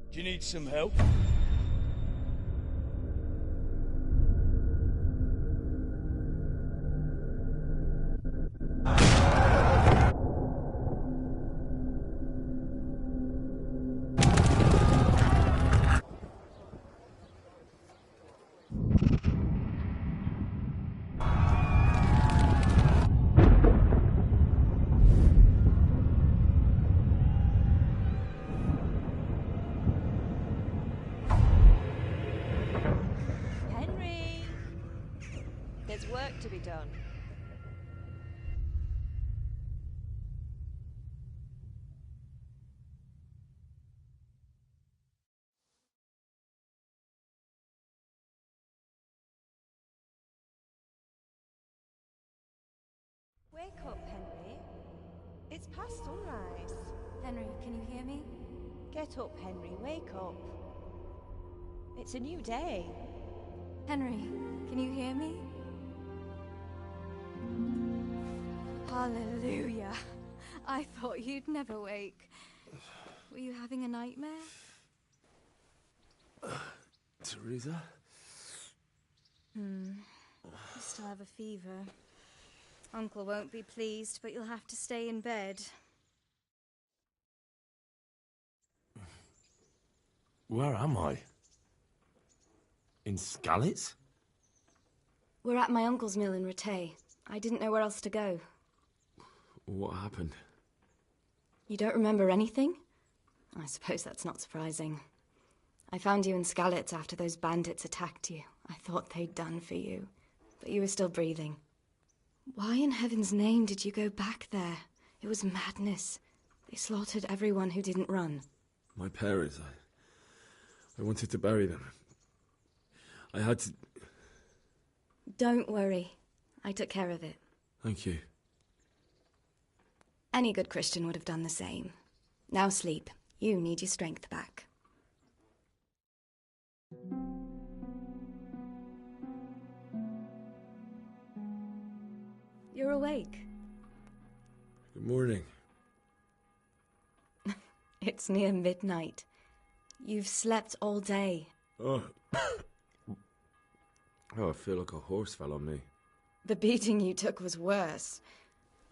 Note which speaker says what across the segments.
Speaker 1: Do you need some help?
Speaker 2: There's work to be done. Wake up, Henry. It's past sunrise.
Speaker 3: Henry, can you hear me?
Speaker 2: Get up, Henry. Wake up. It's a new day.
Speaker 3: Henry, can you hear me? Hallelujah. I thought you'd never wake. Were you having a nightmare?
Speaker 4: Teresa?
Speaker 3: You still have a fever. Uncle won't be pleased, but you'll have to stay in bed.
Speaker 4: Where am I? In Skalitz?
Speaker 3: We're at my uncle's mill in Rattay. I didn't know where else to go.
Speaker 4: What happened?
Speaker 3: You don't remember anything? I suppose that's not surprising. I found you in Skalitz after those bandits attacked you. I thought they'd done for you, but you were still breathing. Why in heaven's name did you go back there? It was madness. They slaughtered everyone who didn't run.
Speaker 4: My parents, I wanted to bury them. I had to...
Speaker 3: Don't worry. I took care of it.
Speaker 4: Thank you.
Speaker 3: Any good Christian would have done the same. Now sleep. You need your strength back. You're awake.
Speaker 4: Good morning.
Speaker 3: It's near midnight. You've slept all day.
Speaker 4: Oh. Oh, I feel like a horse fell on me.
Speaker 3: The beating you took was worse.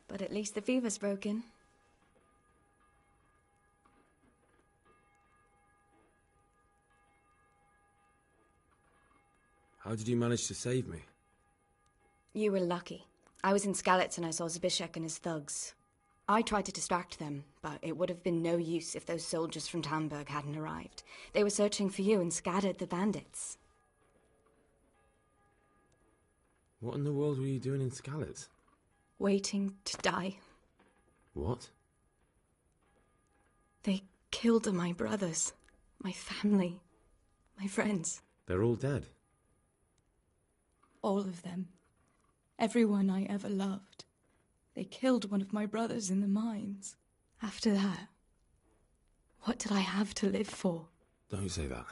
Speaker 3: But at least the fever's broken.
Speaker 4: How did you manage to save me?
Speaker 3: You were lucky. I was in Skalitz and I saw Zbyszek and his thugs. I tried to distract them, but it would have been no use if those soldiers from Talmberg hadn't arrived. They were searching for you and scattered the bandits.
Speaker 4: What in the world were you doing in Skalitz?
Speaker 3: Waiting to die.
Speaker 4: What?
Speaker 3: They killed my brothers, my family, my friends.
Speaker 4: They're all dead?
Speaker 3: All of them. Everyone I ever loved. They killed one of my brothers in the mines. After that, what did I have to live for?
Speaker 4: Don't say that.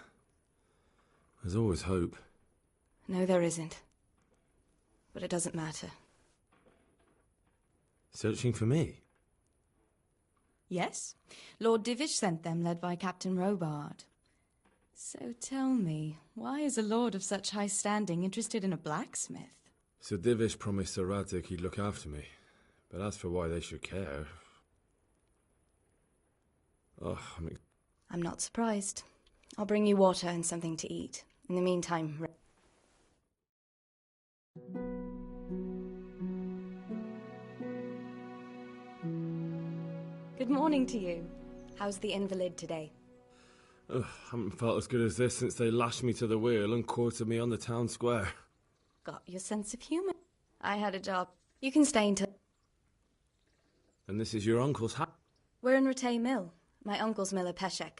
Speaker 4: There's always hope.
Speaker 3: No, there isn't. But it doesn't matter.
Speaker 4: Searching for me?
Speaker 3: Yes. Lord Divish sent them, led by Captain Robard. So tell me, why is a lord of such high standing interested in a blacksmith?
Speaker 4: Sir Divish promised Sir Radzig he'd look after me. But as for why they should care... Oh,
Speaker 3: I'm not surprised. I'll bring you water and something to eat. In the meantime... Good morning to you. How's the invalid today?
Speaker 4: Ugh, haven't felt as good as this since they lashed me to the wheel and quartered me on the town square.
Speaker 3: Got your sense of humour. I had a job. You can stay until...
Speaker 4: And this is your uncle's hat?
Speaker 3: We're in Rattay Mill. My uncle's mill at Peshek.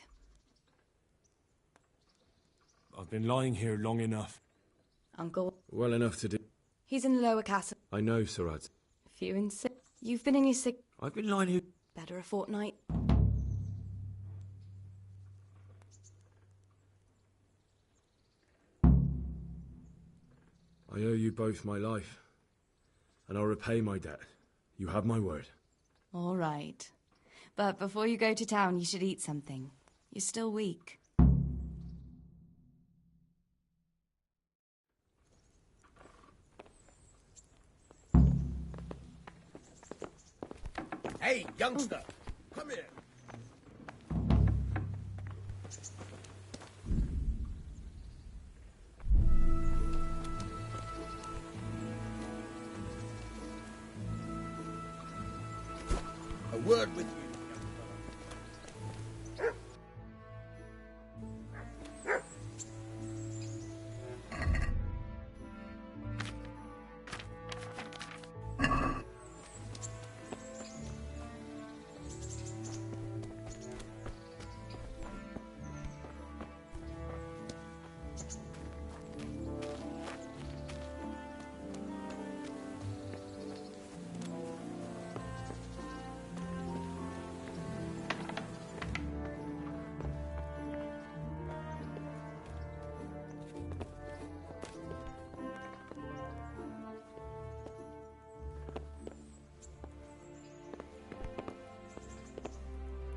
Speaker 1: I've been lying here long enough.
Speaker 3: Uncle...
Speaker 4: Well enough to do...
Speaker 3: He's in the lower castle.
Speaker 4: I know, Sir Radzig.
Speaker 3: If you insist... You've been in your sick...
Speaker 4: I've been lying here...
Speaker 3: Better a fortnight.
Speaker 4: I owe you both my life. And I'll repay my debt. You have my word.
Speaker 3: All right. But before you go to town, you should eat something. You're still weak.
Speaker 5: Hey, youngster! Come here! A word with you.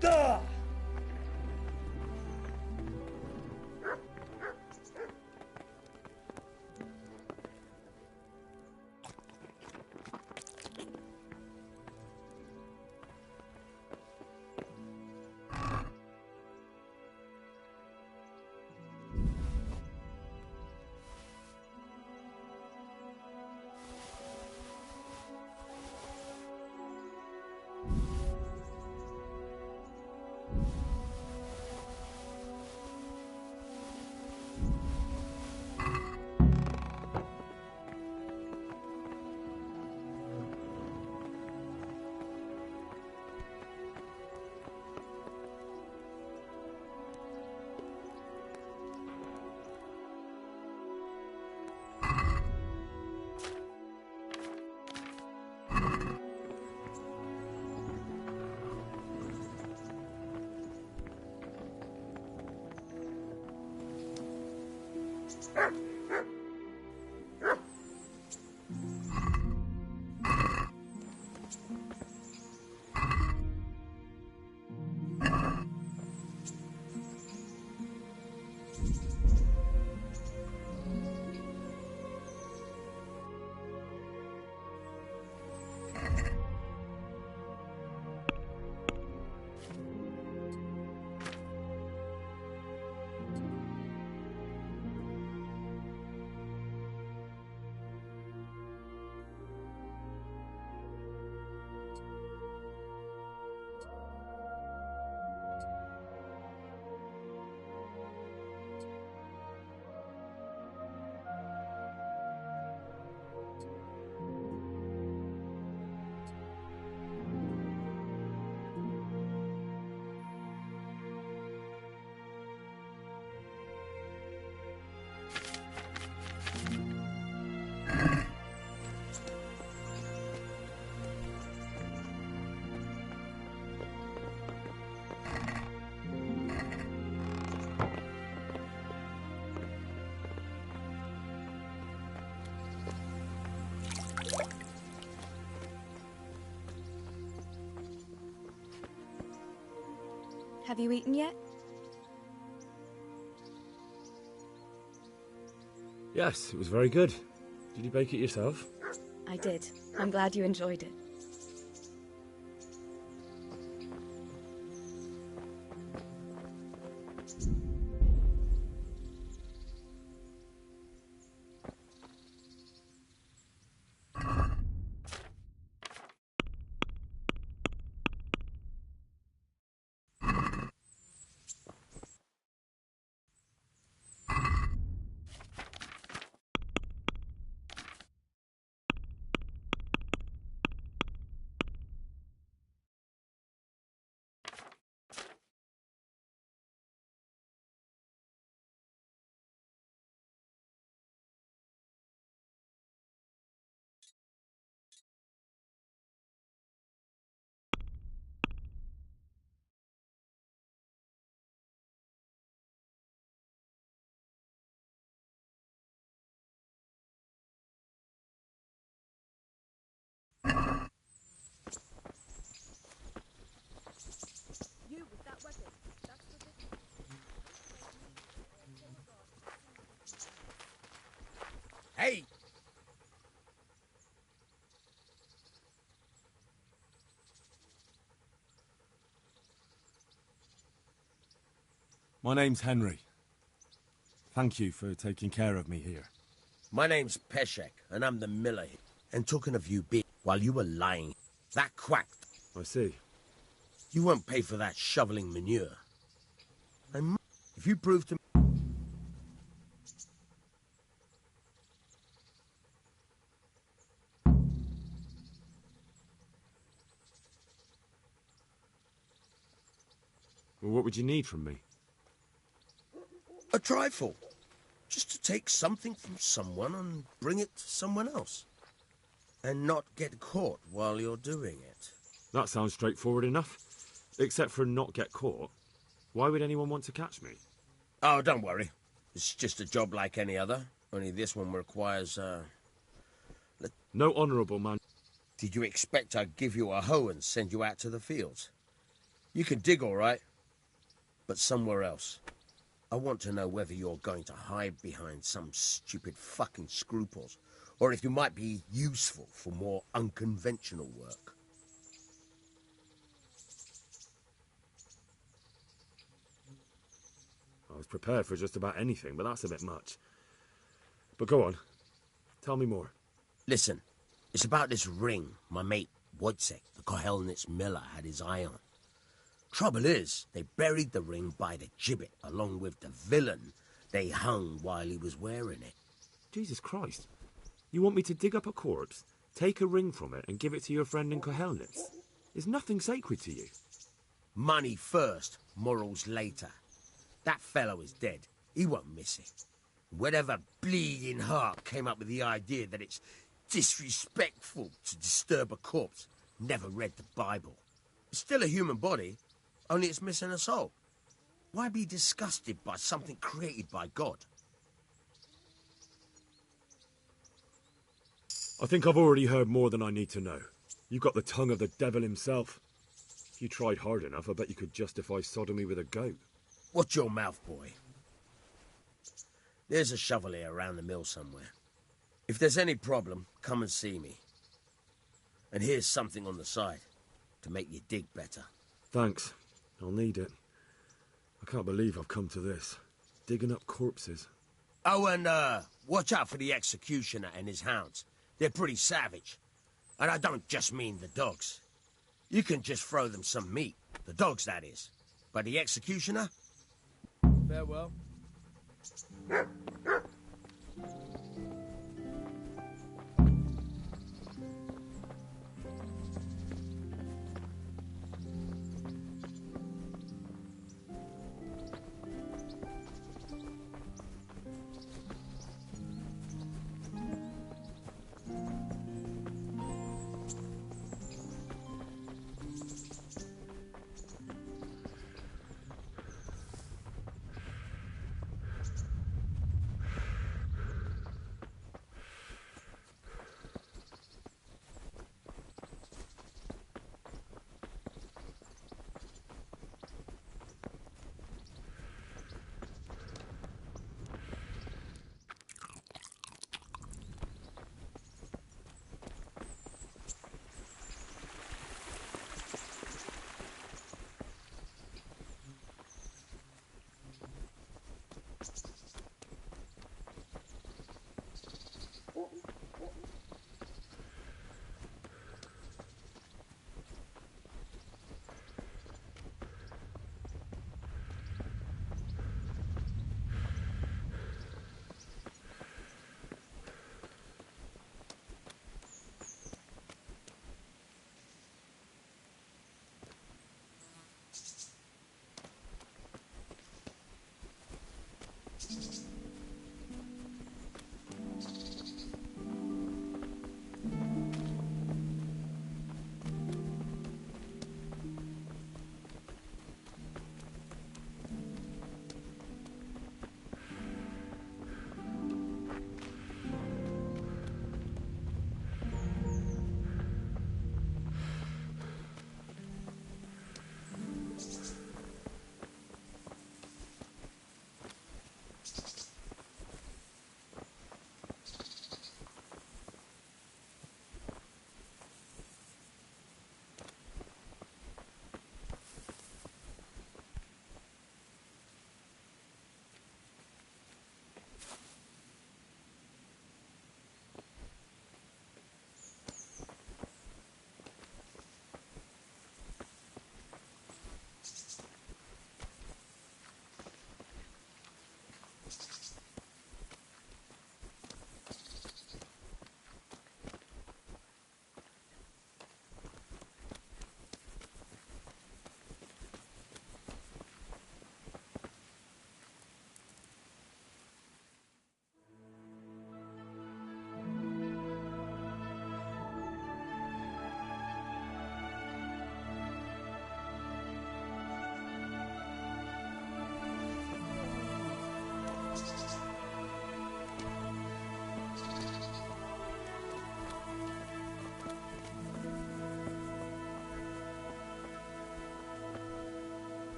Speaker 5: Duh!
Speaker 3: Have you eaten yet?
Speaker 4: Yes, it was very good. Did you bake it yourself?
Speaker 3: I did. I'm glad you enjoyed it.
Speaker 5: Hey!
Speaker 1: My name's Henry. Thank you for taking care of me here.
Speaker 5: My name's Peshek, and I'm the miller here. And talking of you being, while you were lying, that quacked.
Speaker 4: I see.
Speaker 5: You won't pay for that shoveling manure. And if you prove to me...
Speaker 4: Well, what would you need from me?
Speaker 5: A trifle. Just to take something from someone and bring it to someone else. And not get caught while you're doing it.
Speaker 4: That sounds straightforward enough. Except for not get caught. Why would anyone want to catch me?
Speaker 5: Oh, don't worry. It's just a job like any other. Only this one requires,
Speaker 4: No honourable man.
Speaker 5: Did you expect I'd give you a hoe and send you out to the fields? You can dig all right, but somewhere else. I want to know whether you're going to hide behind some stupid fucking scruples, or if you might be useful for more unconventional work.
Speaker 4: I was prepared for just about anything, but that's a bit much. But go on. Tell me more.
Speaker 5: Listen, it's about this ring my mate Wojciech, the Kohelnitz miller, had his eye on. Trouble is, they buried the ring by the gibbet, along with the villain they hung while he was wearing it.
Speaker 4: Jesus Christ. You want me to dig up a corpse, take a ring from it, and give it to your friend in Kohelnitz? Is nothing sacred to you?
Speaker 5: Money first, morals later. That fellow is dead. He won't miss it. Whatever bleeding heart came up with the idea that it's disrespectful to disturb a corpse never read the Bible. It's still a human body, only it's missing a soul. Why be disgusted by something created by God?
Speaker 4: I think I've already heard more than I need to know. You've got the tongue of the devil himself. If you tried hard enough, I bet you could justify sodomy with a goat.
Speaker 5: Watch your mouth, boy. There's a shovel here around the mill somewhere. If there's any problem, come and see me. And here's something on the side to make you dig better.
Speaker 4: Thanks. I'll need it. I can't believe I've come to this. Digging up corpses.
Speaker 5: Oh, and watch out for the executioner and his hounds. They're pretty savage. And I don't just mean the dogs. You can just throw them some meat. The dogs, that is. But the executioner? Farewell.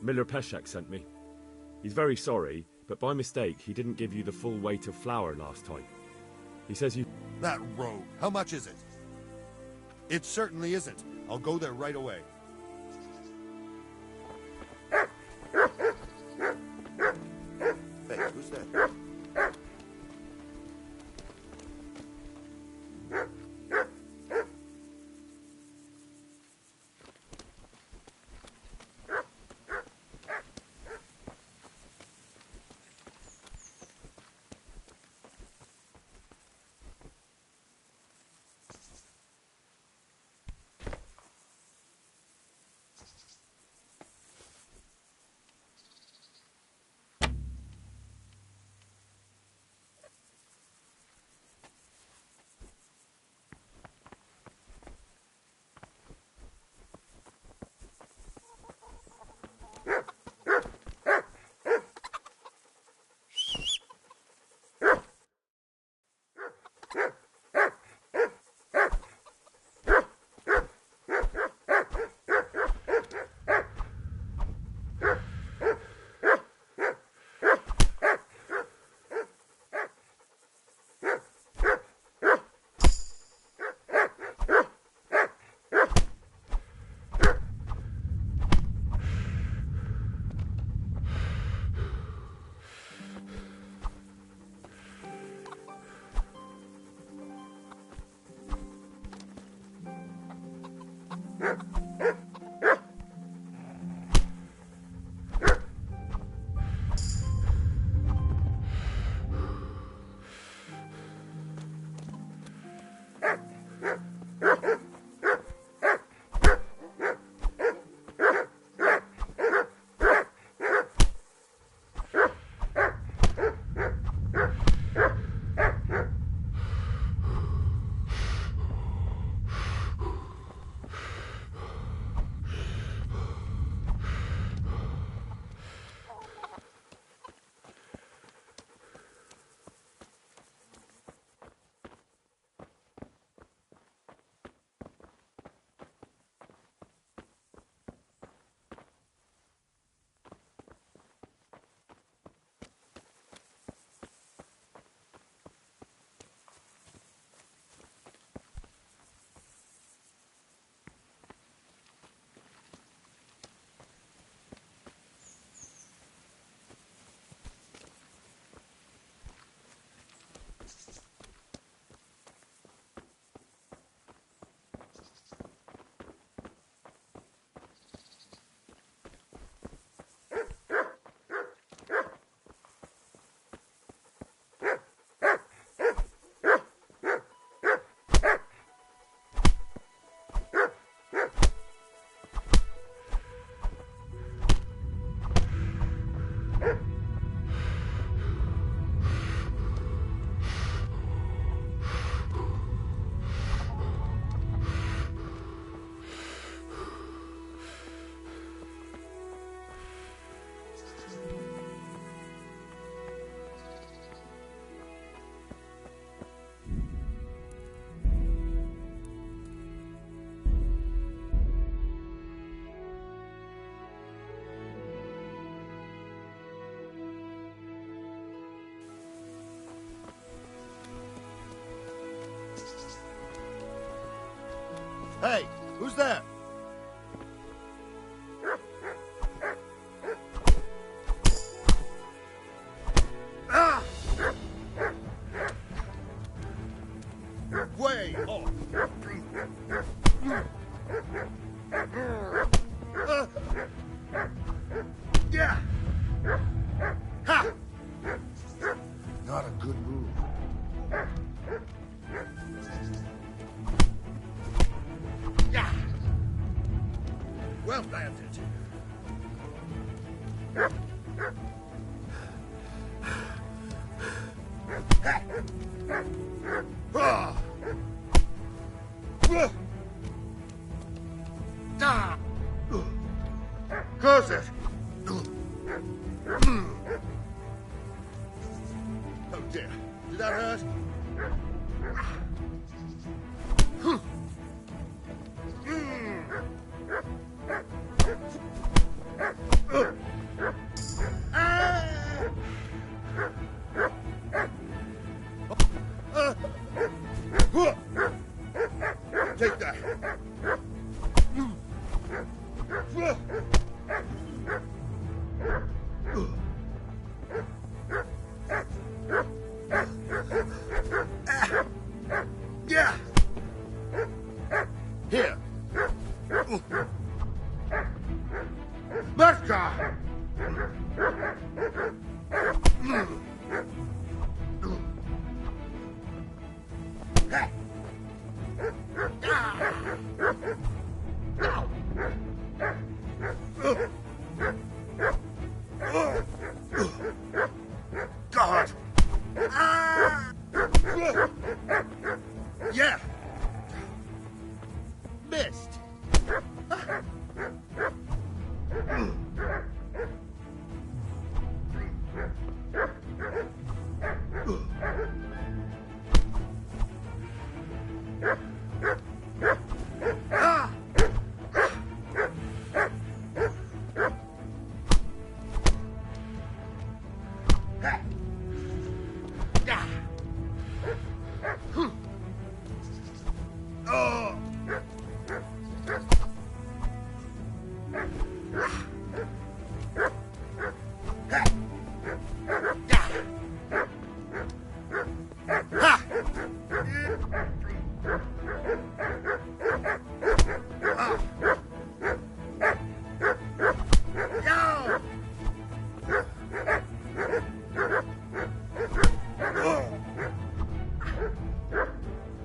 Speaker 4: Miller Peshek sent me. He's very sorry, but by mistake he didn't give you the full weight of flour last time. He says you...
Speaker 6: That rogue. How much is it? It certainly isn't. I'll go there right away. Hey, who's that? Hey, who's there? Way off. Yeah. Ha! Not a good move. Yeah. Well landed. Hey. Ah. Ah. Close it. Oh dear. Did that hurt? Take that. Yeah. Here. Marka. Hey. God. Yeah. Missed.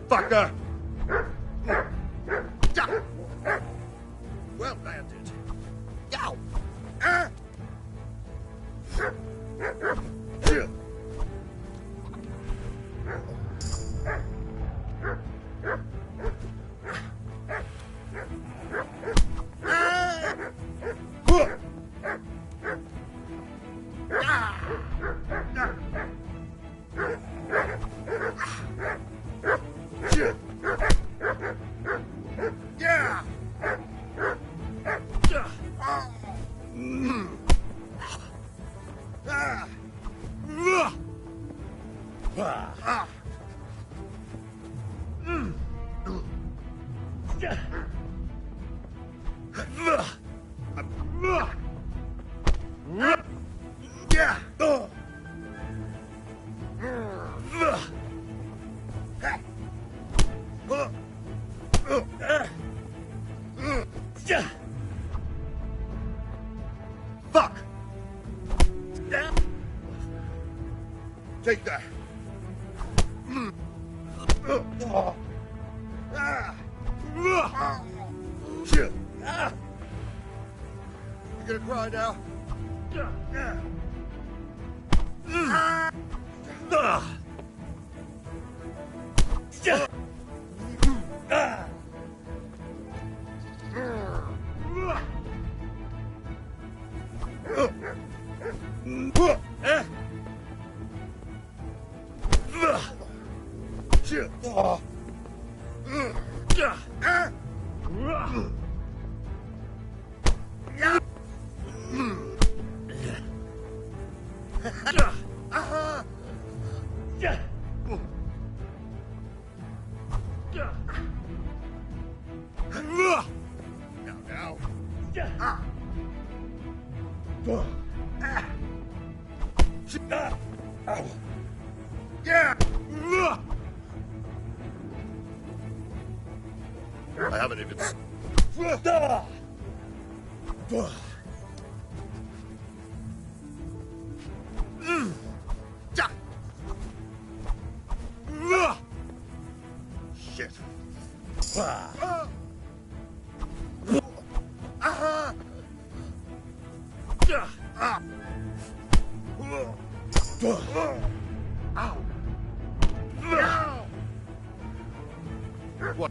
Speaker 6: Fucker! Well landed. Yow! Yeah! Yeah! Fuck! Take that. Shit. You gonna cry now? Shit. I haven't even... Shit. What?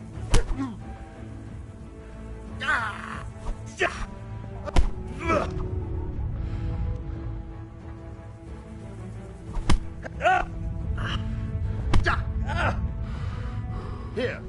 Speaker 6: Here.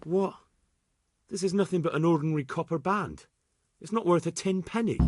Speaker 4: What? This is nothing but an ordinary copper band. It's not worth a 10 penny.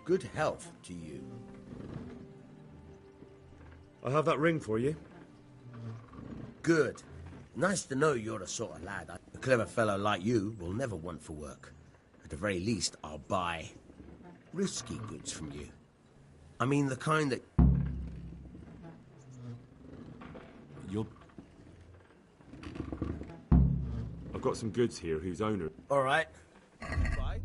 Speaker 5: Good health to you.
Speaker 4: I have that ring for you.
Speaker 5: Good. Nice to know you're the sort of lad. A clever fellow like you will never want for work. At the very least, I'll buy risky goods from you. I mean the kind that...
Speaker 1: You're...
Speaker 4: I've got some goods here whose owner...
Speaker 5: All right. Bye.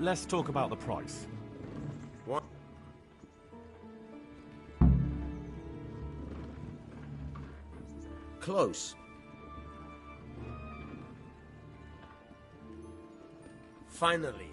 Speaker 1: Let's talk about the price.
Speaker 5: What? Close. Finally.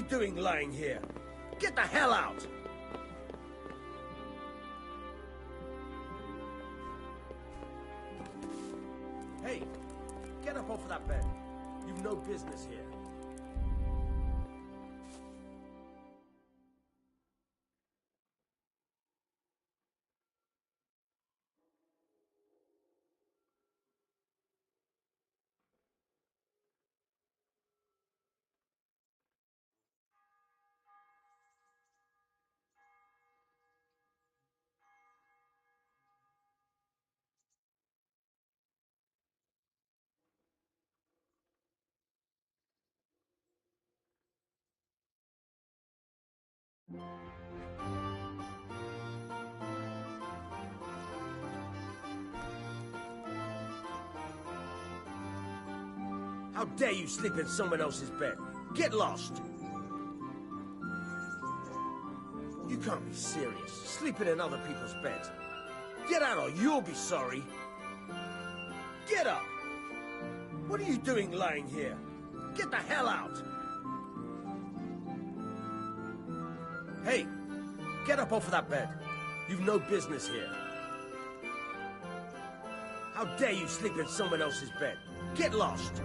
Speaker 5: doing lying here? Get the hell out! Hey, get up off of that bed. You've no business here. How dare you sleep in someone else's bed? Get lost! You can't be serious, sleeping in other people's beds. Get out or you'll be sorry. Get up! What are you doing lying here? Get the hell out! Hey, get up off of that bed. You've no business here. How dare you sleep in someone else's bed? Get lost!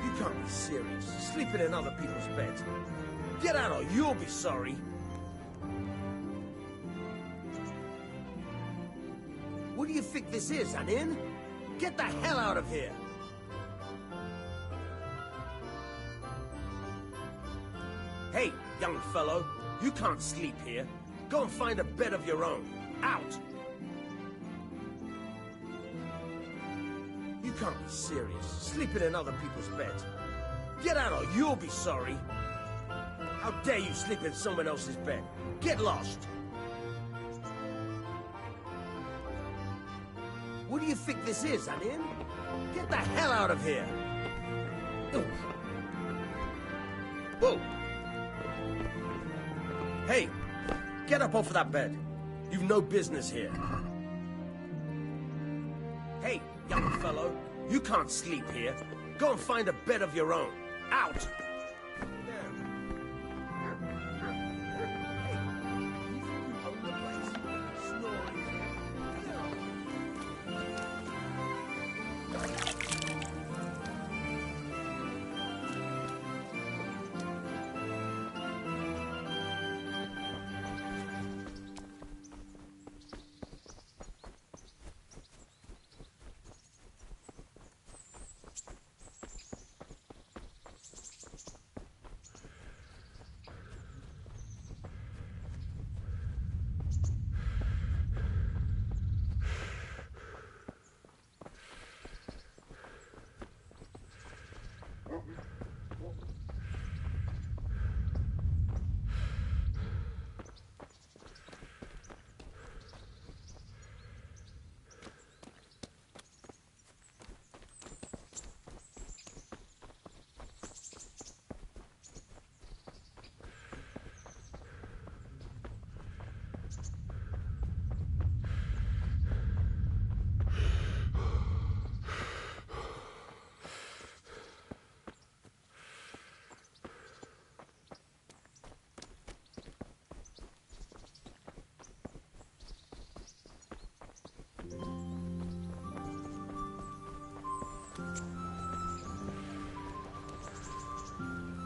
Speaker 5: You can't be serious, sleeping in other people's beds. Get out or you'll be sorry. What do you think this is, an inn? Get the hell out of here! Hey, young fellow, you can't sleep here. Go and find a bed of your own. Out! You can't be serious, sleeping in other people's beds. Get out or you'll be sorry. How dare you sleep in someone else's bed? Get lost! What do you think this is, an inn? Get the hell out of here! Whoa! Hey, get up off of that bed. You've no business here. Hey, young fellow, you can't sleep here. Go and find a bed of your own. Out!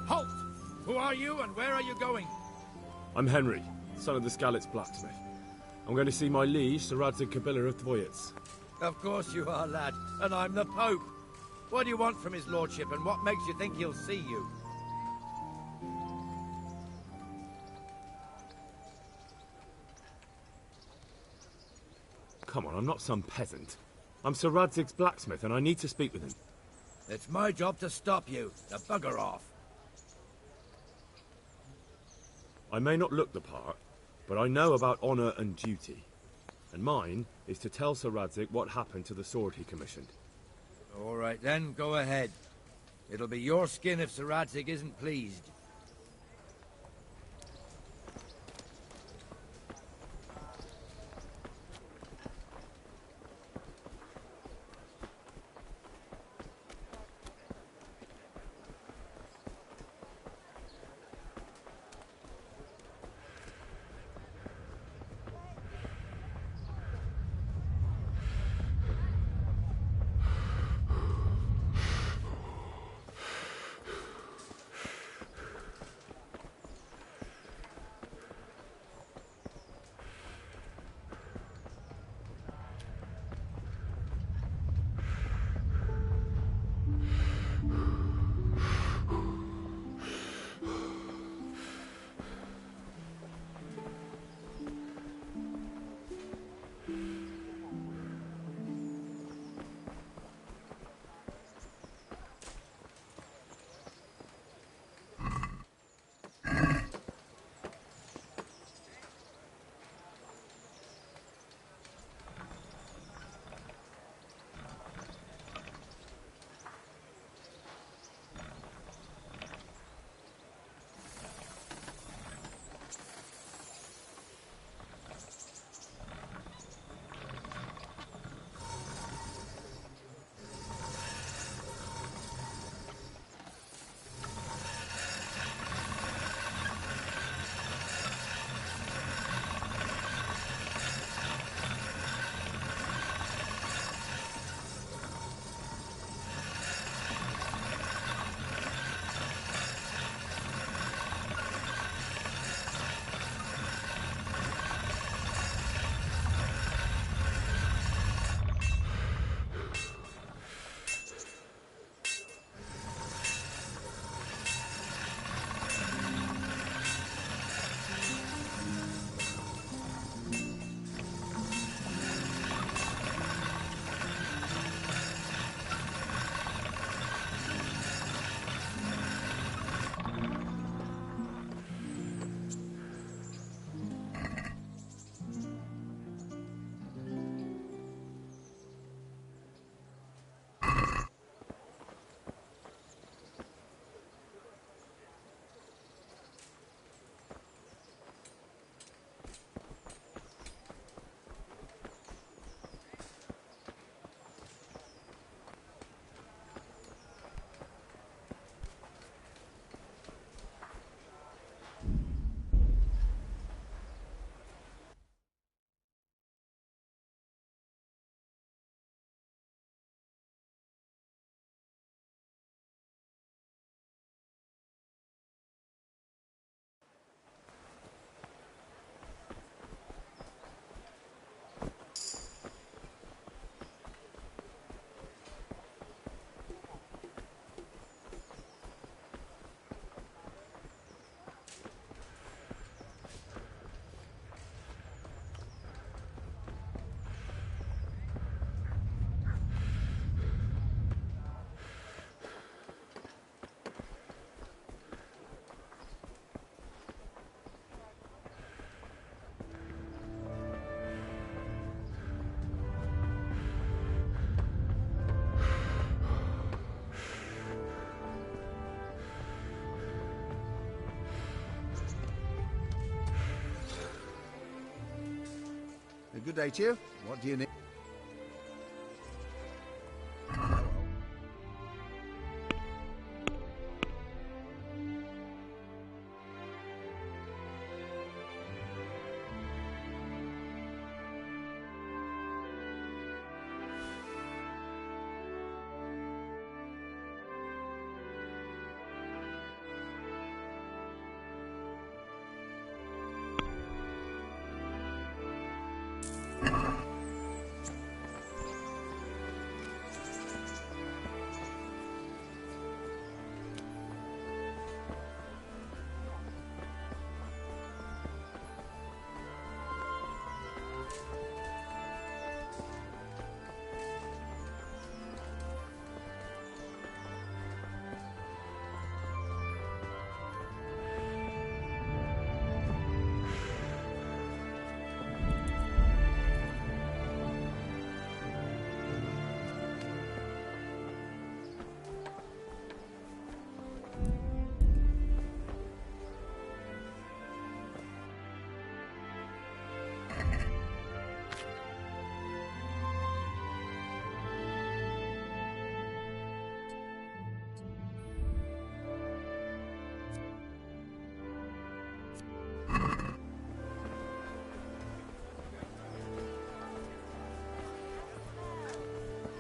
Speaker 7: Halt! Who are you and where are you going?
Speaker 4: I'm Henry, son of the Skalitz blacksmith. I'm going to see my liege, Sir Radzig Kobyla of Dvoyitz.
Speaker 7: Of course you are, lad. And I'm the Pope. What do you want from his lordship, and what makes you think he'll see you?
Speaker 4: Come on, I'm not some peasant. I'm Sir Radzig's blacksmith, and I need to speak with him.
Speaker 7: It's my job to stop you. Now bugger off.
Speaker 4: I may not look the part, but I know about honor and duty. And mine is to tell Sir Radzig what happened to the sword he commissioned.
Speaker 7: All right then, go ahead. It'll be your skin if Sir Radzig isn't pleased.
Speaker 8: Good day to you. What do you need?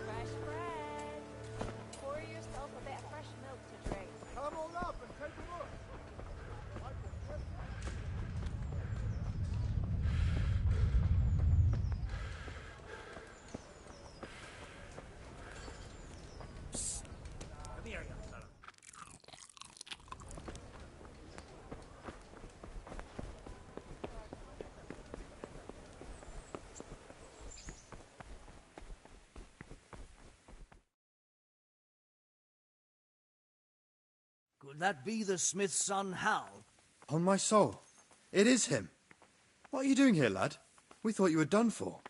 Speaker 2: Fresh bread. Pour yourself a bit of fresh milk to drink.
Speaker 6: Come on up and take a look.
Speaker 5: Come here, young fella.
Speaker 9: Could that be the smith's son, Hal?
Speaker 10: On my soul. It is him. What are you doing here, lad? We thought you were done for.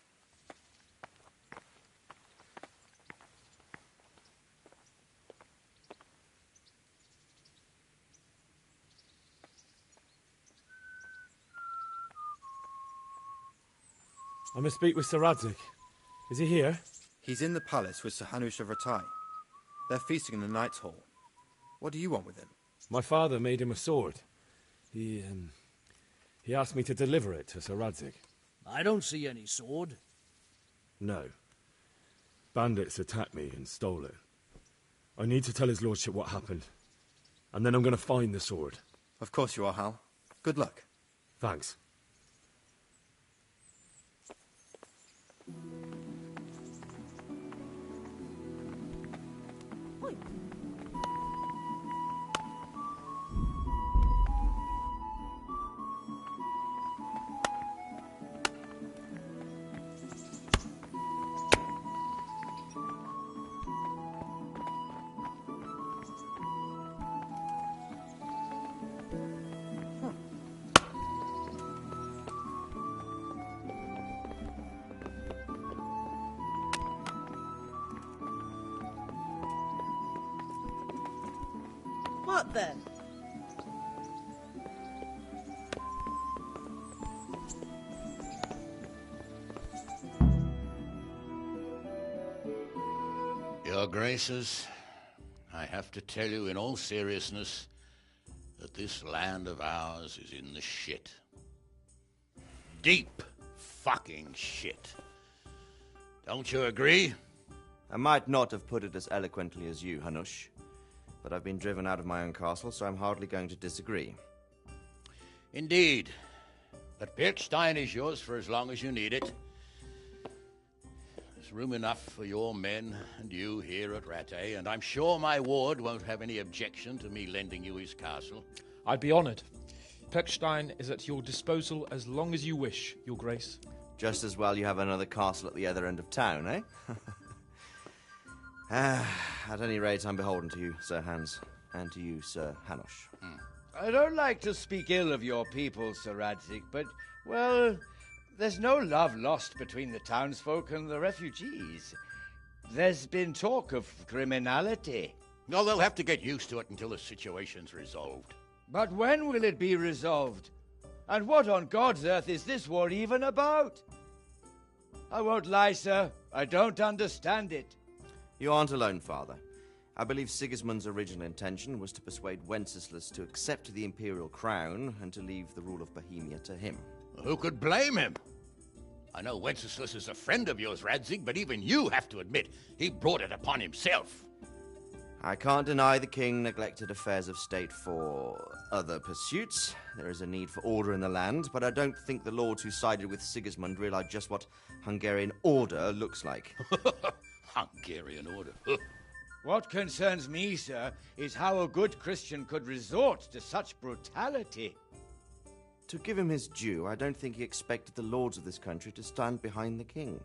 Speaker 4: I must speak with Sir Radzig. Is he here?
Speaker 10: He's in the palace with Sir Hanush of Rattay. They're feasting in the Knight's Hall. What do you want with him?
Speaker 4: My father made him a sword. He asked me to deliver it to Sir Radzig.
Speaker 9: I don't see any sword.
Speaker 4: No. Bandits attacked me and stole it. I need to tell his lordship what happened. And then I'm going to find the sword.
Speaker 10: Of course you are, Hal. Good luck.
Speaker 4: Thanks.
Speaker 11: What then?
Speaker 12: Your Graces, I have to tell you in all seriousness that this land of ours is in the shit. Deep fucking shit. Don't you agree?
Speaker 13: I might not have put it as eloquently as you, Hanush, but I've been driven out of my own castle, so I'm hardly going to disagree.
Speaker 12: Indeed. But Pirkstein is yours for as long as you need it. There's room enough for your men and you here at Rattay, and I'm sure my ward won't have any objection to me lending you his castle.
Speaker 14: I'd be honoured. Pirkstein is at your disposal as long as you wish, Your Grace.
Speaker 13: Just as well you have another castle at the other end of town, eh? At any rate, I'm beholden to you, Sir Hans, and to you, Sir Hanush.
Speaker 7: I don't like to speak ill of your people, Sir Radzig, but, well, there's no love lost between the townsfolk and the refugees. There's been talk of criminality.
Speaker 12: No, they'll have to get used to it until the situation's resolved.
Speaker 7: But when will it be resolved? And what on God's earth is this war even about? I won't lie, sir. I don't understand it.
Speaker 13: You aren't alone, Father. I believe Sigismund's original intention was to persuade Wenceslas to accept the imperial crown and to leave the rule of Bohemia to him.
Speaker 12: Who could blame him? I know Wenceslas is a friend of yours, Radzig, but even you have to admit he brought it upon himself.
Speaker 13: I can't deny the king neglected affairs of state for other pursuits. There is a need for order in the land, but I don't think the lords who sided with Sigismund realized just what Hungarian order looks like.
Speaker 12: Hungarian order.
Speaker 7: What concerns me, sir, is how a good Christian could resort to such brutality.
Speaker 13: To give him his due, I don't think he expected the lords of this country to stand behind the king.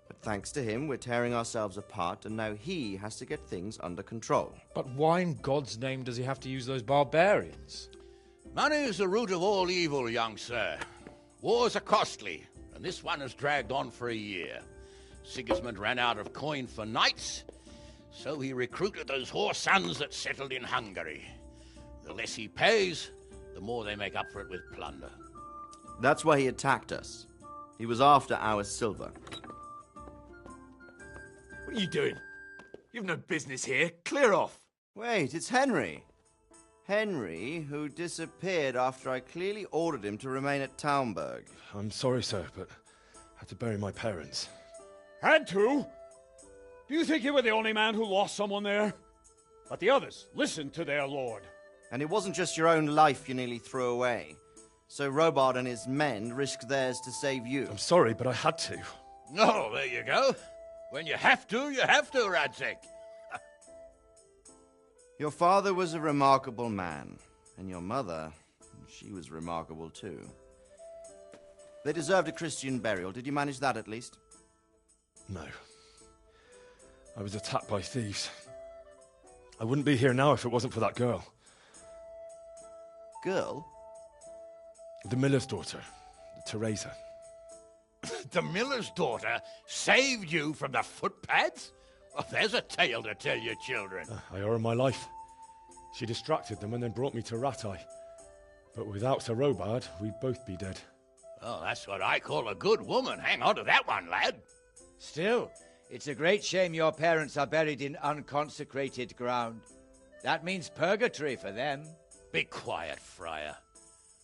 Speaker 13: But thanks to him, we're tearing ourselves apart, and now he has to get things under control.
Speaker 14: But why in God's name does he have to use those barbarians?
Speaker 12: Money is the root of all evil, young sir. Wars are costly, and this one has dragged on for a year. Sigismund ran out of coin for knights, so he recruited those whore sons that settled in Hungary. The less he pays, the more they make up for it with plunder.
Speaker 13: That's why he attacked us. He was after our silver.
Speaker 8: What are you doing? You've no business here. Clear off.
Speaker 13: Wait, it's Henry. Henry, who disappeared after I clearly ordered him to remain at Taumberg.
Speaker 4: I'm sorry, sir, but I had to bury my parents.
Speaker 11: Had to? Do you think you were the only man who lost someone there? But the others listened to their lord.
Speaker 13: And it wasn't just your own life you nearly threw away. So Robard and his men risked theirs to save you.
Speaker 4: I'm sorry, but I had to.
Speaker 12: Oh, there you go. When you have to, Radzig.
Speaker 13: Your father was a remarkable man, and your mother, she was remarkable too. They deserved a Christian burial. Did you manage that at least?
Speaker 4: No. I was attacked by thieves. I wouldn't be here now if it wasn't for that girl.
Speaker 13: Girl?
Speaker 4: The miller's daughter, Teresa.
Speaker 12: The miller's daughter saved you from the footpads? Well, there's a tale to tell your children.
Speaker 4: I owe her my life. She distracted them and then brought me to Rattay. But without Sir Robard, we'd both be dead.
Speaker 12: Oh, that's what I call a good woman. Hang on to that one, lad.
Speaker 7: Still, it's a great shame your parents are buried in unconsecrated ground. That means purgatory for them.
Speaker 12: Be quiet, Friar.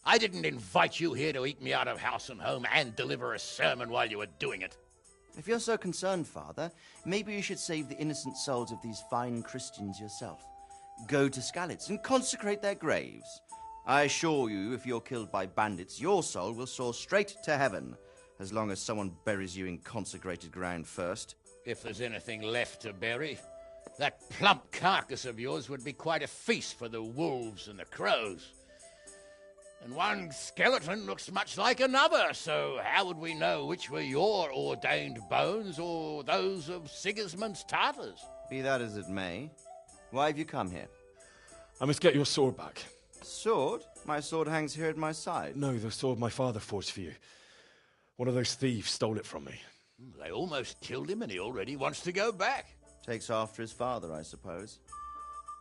Speaker 12: I didn't invite you here to eat me out of house and home and deliver a sermon while you were doing it.
Speaker 13: If you're so concerned, Father, maybe you should save the innocent souls of these fine Christians yourself. Go to Skalitz and consecrate their graves. I assure you, if you're killed by bandits, your soul will soar straight to heaven, as long as someone buries you in consecrated ground first.
Speaker 12: If there's anything left to bury, that plump carcass of yours would be quite a feast for the wolves and the crows. And one skeleton looks much like another, so how would we know which were your ordained bones or those of Sigismund's Tartars?
Speaker 13: Be that as it may, why have you come here?
Speaker 4: I must get your sword back.
Speaker 13: Sword? My sword hangs here at my side.
Speaker 4: No, the sword my father forged for you. One of those thieves stole it from me.
Speaker 12: They almost killed him and he already wants to go back.
Speaker 13: Takes after his father, I suppose.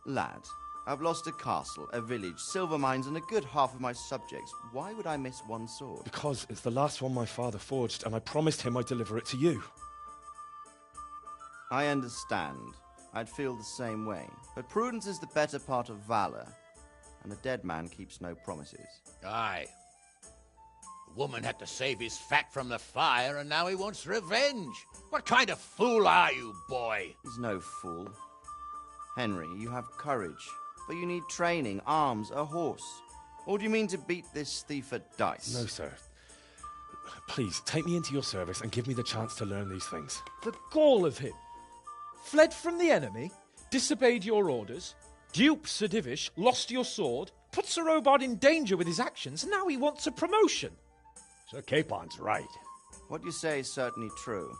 Speaker 13: Lad, I've lost a castle, a village, silver mines, and a good half of my subjects. Why would I miss one sword?
Speaker 4: Because it's the last one my father forged, and I promised him I'd deliver it to you.
Speaker 13: I understand. I'd feel the same way. But prudence is the better part of valor, and a dead man keeps no promises.
Speaker 12: Aye. The woman had to save his fat from the fire, and now he wants revenge. What kind of fool are you, boy?
Speaker 13: He's no fool. Henry, you have courage, but you need training, arms, a horse. Or do you mean to beat this thief at dice?
Speaker 4: No, sir. Please, take me into your service and give me the chance to learn these things.
Speaker 14: The gall of him. Fled from the enemy, disobeyed your orders, duped Sir Divish, lost your sword, put Sir Robard in danger with his actions, and now he wants a promotion.
Speaker 11: Sir Capon's right.
Speaker 13: What you say is certainly true,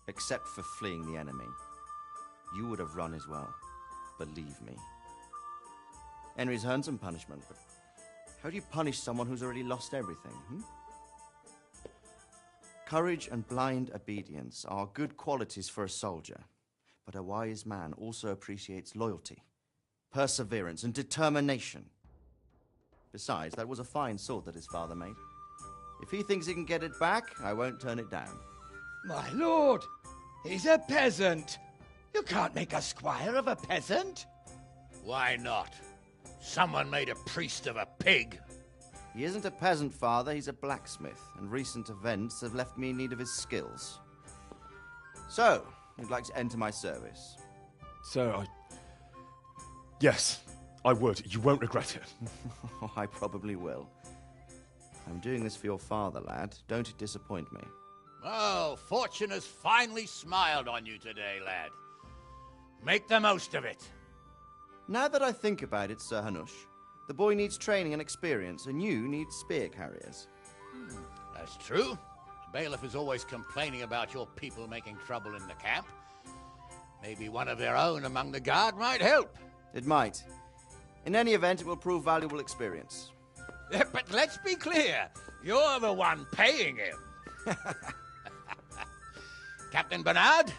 Speaker 13: except for fleeing the enemy. You would have run as well. Believe me. Henry's earned some punishment, but how do you punish someone who's already lost everything, Courage and blind obedience are good qualities for a soldier, but a wise man also appreciates loyalty, perseverance, and determination. Besides, that was a fine sword that his father made. If he thinks he can get it back, I won't turn it down.
Speaker 7: My lord, he's a peasant. You can't make a squire of a peasant.
Speaker 12: Why not? Someone made a priest of a pig.
Speaker 13: He isn't a peasant, Father. He's a blacksmith, and recent events have left me in need of his skills. So, you'd like to enter my service?
Speaker 4: Sir, Yes, I would. You won't regret it.
Speaker 13: Oh, I probably will. I'm doing this for your father, lad. Don't disappoint me.
Speaker 12: Oh, fortune has finally smiled on you today, lad. Make the most of it.
Speaker 13: Now that I think about it, Sir Hanush, the boy needs training and experience, and you need spear carriers.
Speaker 12: That's true. The bailiff is always complaining about your people making trouble in the camp. Maybe one of their own among the guard might help.
Speaker 13: It might. In any event, it will prove valuable experience.
Speaker 12: But let's be clear. You're the one paying him. Captain Bernard,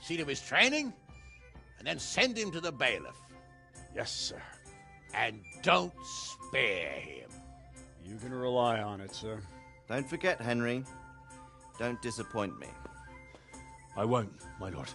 Speaker 12: see to his training, and then send him to the bailiff.
Speaker 11: Yes, sir.
Speaker 12: And don't spare him.
Speaker 11: You can rely on it, sir.
Speaker 13: Don't forget, Henry. Don't disappoint me.
Speaker 4: I won't, my lord.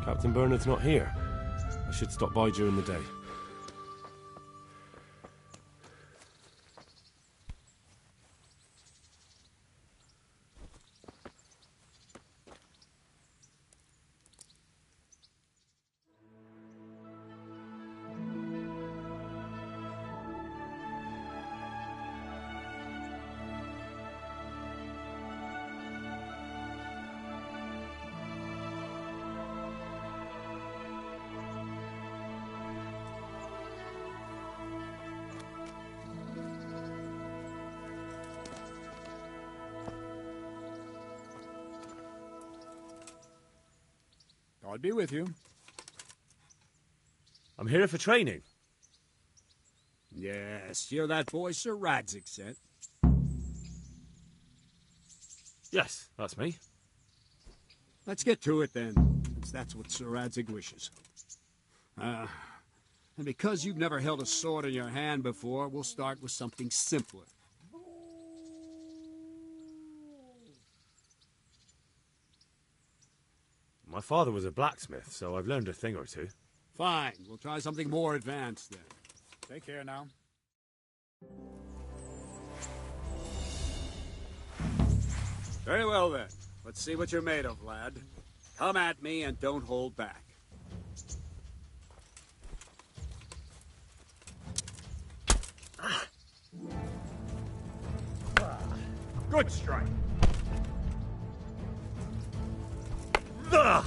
Speaker 4: Captain Bernard's not here. I should stop by during the day.
Speaker 11: God be with you.
Speaker 4: I'm here for training.
Speaker 11: Yes, you're that boy Sir Radzig sent.
Speaker 4: Yes, that's me.
Speaker 11: Let's get to it then, since that's what Sir Radzig wishes. And because you've never held a sword in your hand before, we'll start with something simpler.
Speaker 4: My father was a blacksmith, so I've learned a thing or two.
Speaker 11: Fine, we'll try something more advanced then. Take care now. Very well then. Let's see what you're made of, lad. Come at me and don't hold back. Good strike.
Speaker 4: Ow.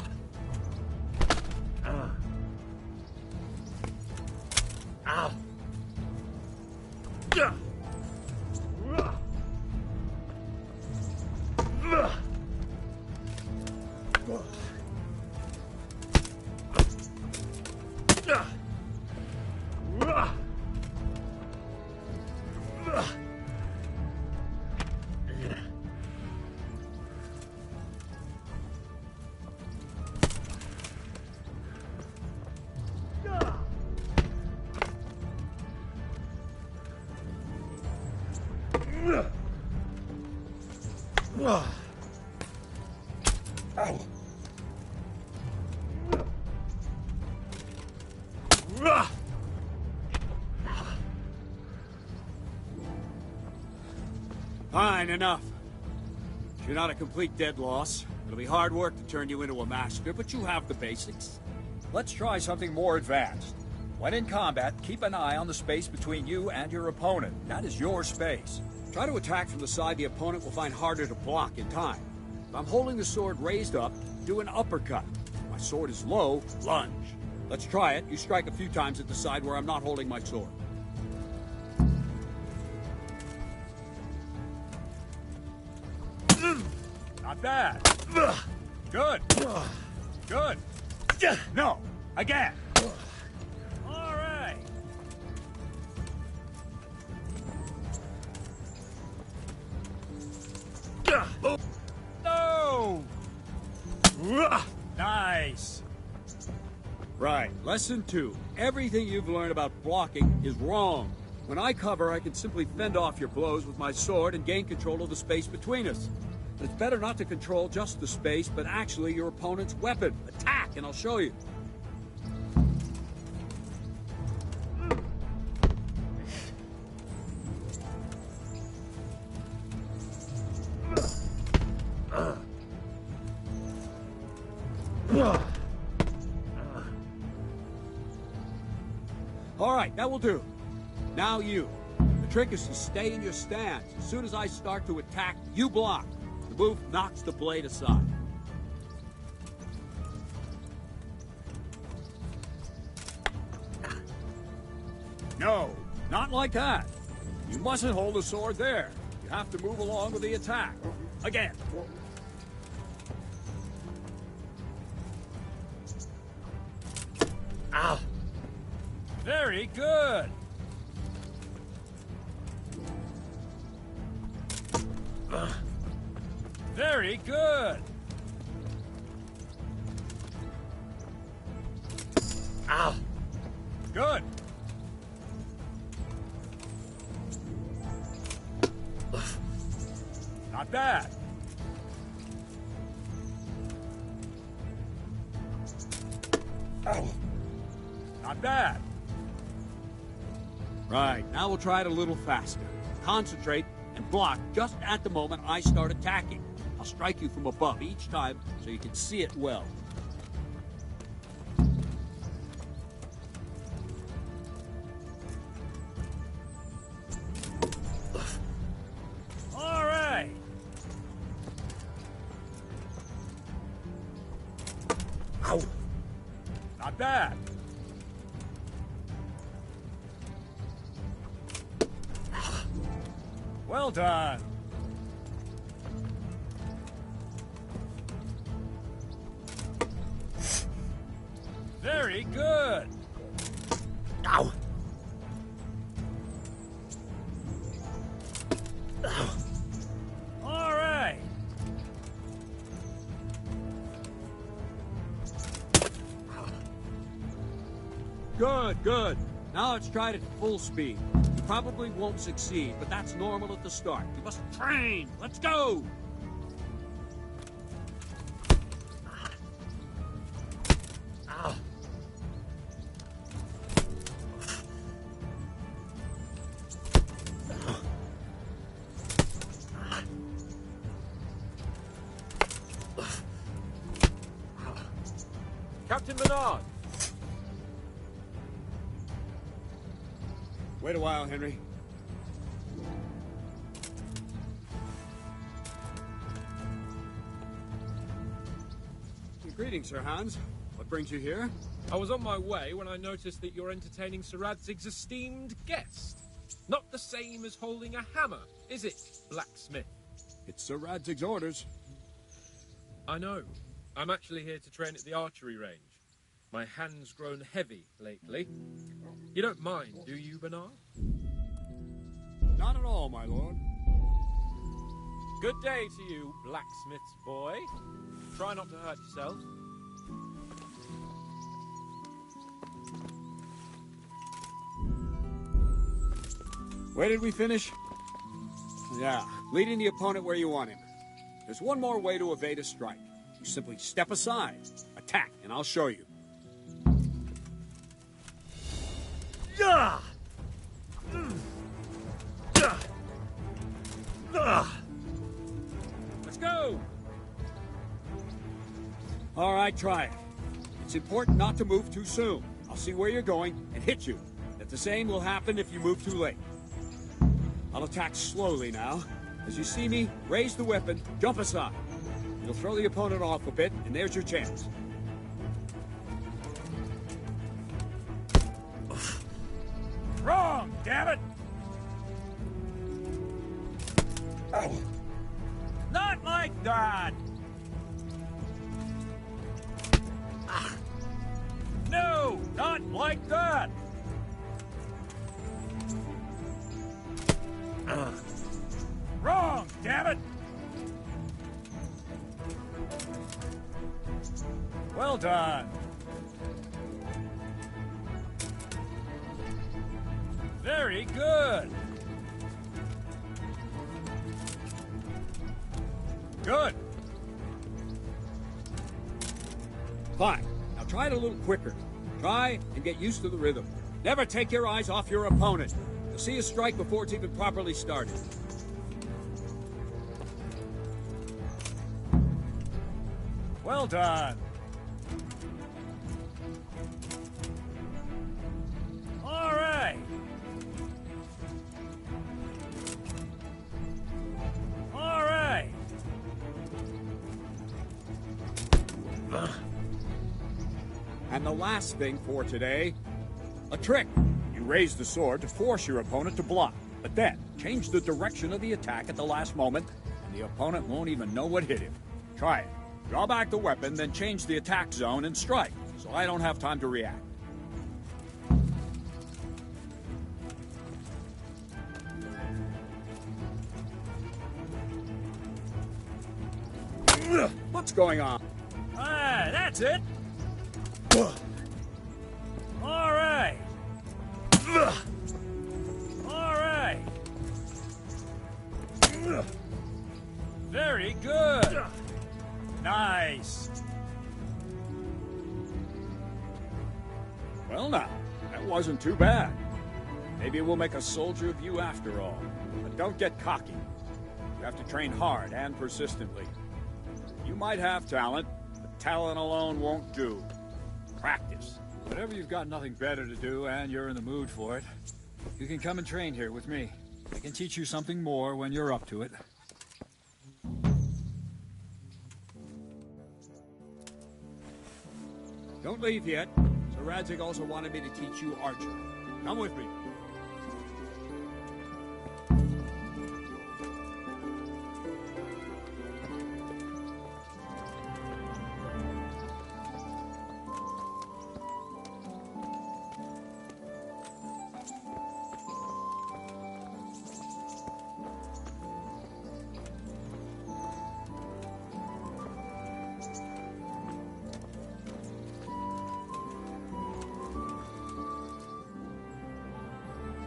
Speaker 11: Fine, enough. You're not a complete dead loss. It'll be hard work to turn you into a master, but you have the basics.
Speaker 15: Let's try something more advanced. When in combat, keep an eye on the space between you and your opponent. That is your space.
Speaker 11: Try to attack from the side the opponent will find harder to block in time. If I'm holding the sword raised up, do an uppercut. If my sword is low, lunge. Let's try it. You strike a few times at the side where I'm not holding my sword.
Speaker 15: Not bad. Good. Good. No. Again. All right. No. Nice.
Speaker 11: Right. Lesson 2. Everything you've learned about blocking is wrong. When I cover, I can simply fend off your blows with my sword and gain control of the space between us. But it's better not to control just the space, but actually your opponent's weapon. Attack, and I'll show you. All right, that will do. Now you. The trick is to stay in your stance. As soon as I start to attack, you block. The move knocks the blade aside. No, not like that. You mustn't hold the sword there. You have to move along with the attack. Again.
Speaker 15: Ow. Very good. Very good. Ow. Good. Not bad. Ow. Not bad.
Speaker 11: Right, now we'll try it a little faster. Concentrate and block just at the moment I start attacking. I'll strike you from above each time so you can see it well.
Speaker 15: All right. Ow. Not bad. Well done. Very good. Ow.
Speaker 11: Good. Now let's try it at full speed. You probably won't succeed, but that's normal at the start. You must train. Let's go!
Speaker 14: Captain Bernard!
Speaker 11: Wait a while, Henry. Greetings, Sir Hans. What brings you here?
Speaker 14: I was on my way when I noticed that you're entertaining Sir Radzig's esteemed guest. Not the same as holding a hammer, is it, blacksmith?
Speaker 11: It's Sir Radzig's orders.
Speaker 14: I know. I'm actually here to train at the archery range. My hand's grown heavy lately. You don't mind, do you, Bernard?
Speaker 11: Not at all, my lord.
Speaker 14: Good day to you, blacksmith's boy. Try not to hurt yourself.
Speaker 11: Where did we finish? Yeah, leading the opponent where you want him. There's one more way to evade a strike. You simply step aside, attack, and I'll show you.
Speaker 5: Yeah!
Speaker 11: Let's go! All right, try it. It's important not to move too soon. I'll see where you're going and hit you. That the same will happen if you move too late. I'll attack slowly now. As you see me, raise the weapon, jump aside. You'll throw the opponent off a bit, and there's your chance.
Speaker 15: Wrong, damn it! Oh. Not like that! No, not like that! Wrong, damn it! Well done. Very good. Good.
Speaker 11: Fine. Now try it a little quicker. Try and get used to the rhythm. Never take your eyes off your opponent. You'll see a strike before it's even properly started.
Speaker 15: Well done. All right. All right.
Speaker 11: And the last thing for today, a trick. You raise the sword to force your opponent to block, but then change the direction of the attack at the last moment, and the opponent won't even know what hit him. Try it. Draw back the weapon, then change the attack zone and strike, so I don't have time to react. What's going on?
Speaker 15: Ah, that's it. All right. All right. Very good. Nice.
Speaker 11: Well now, that wasn't too bad. Maybe we'll make a soldier of you after all. But don't get cocky. You have to train hard and persistently. You might have talent, but talent alone won't do. Practice.
Speaker 15: Whatever you've got nothing better to do and you're in the mood for it, you can come and train here with me. I can teach you something more when you're up to it.
Speaker 11: Don't leave yet. Sir Radzig also wanted me to teach you archery. Come with me.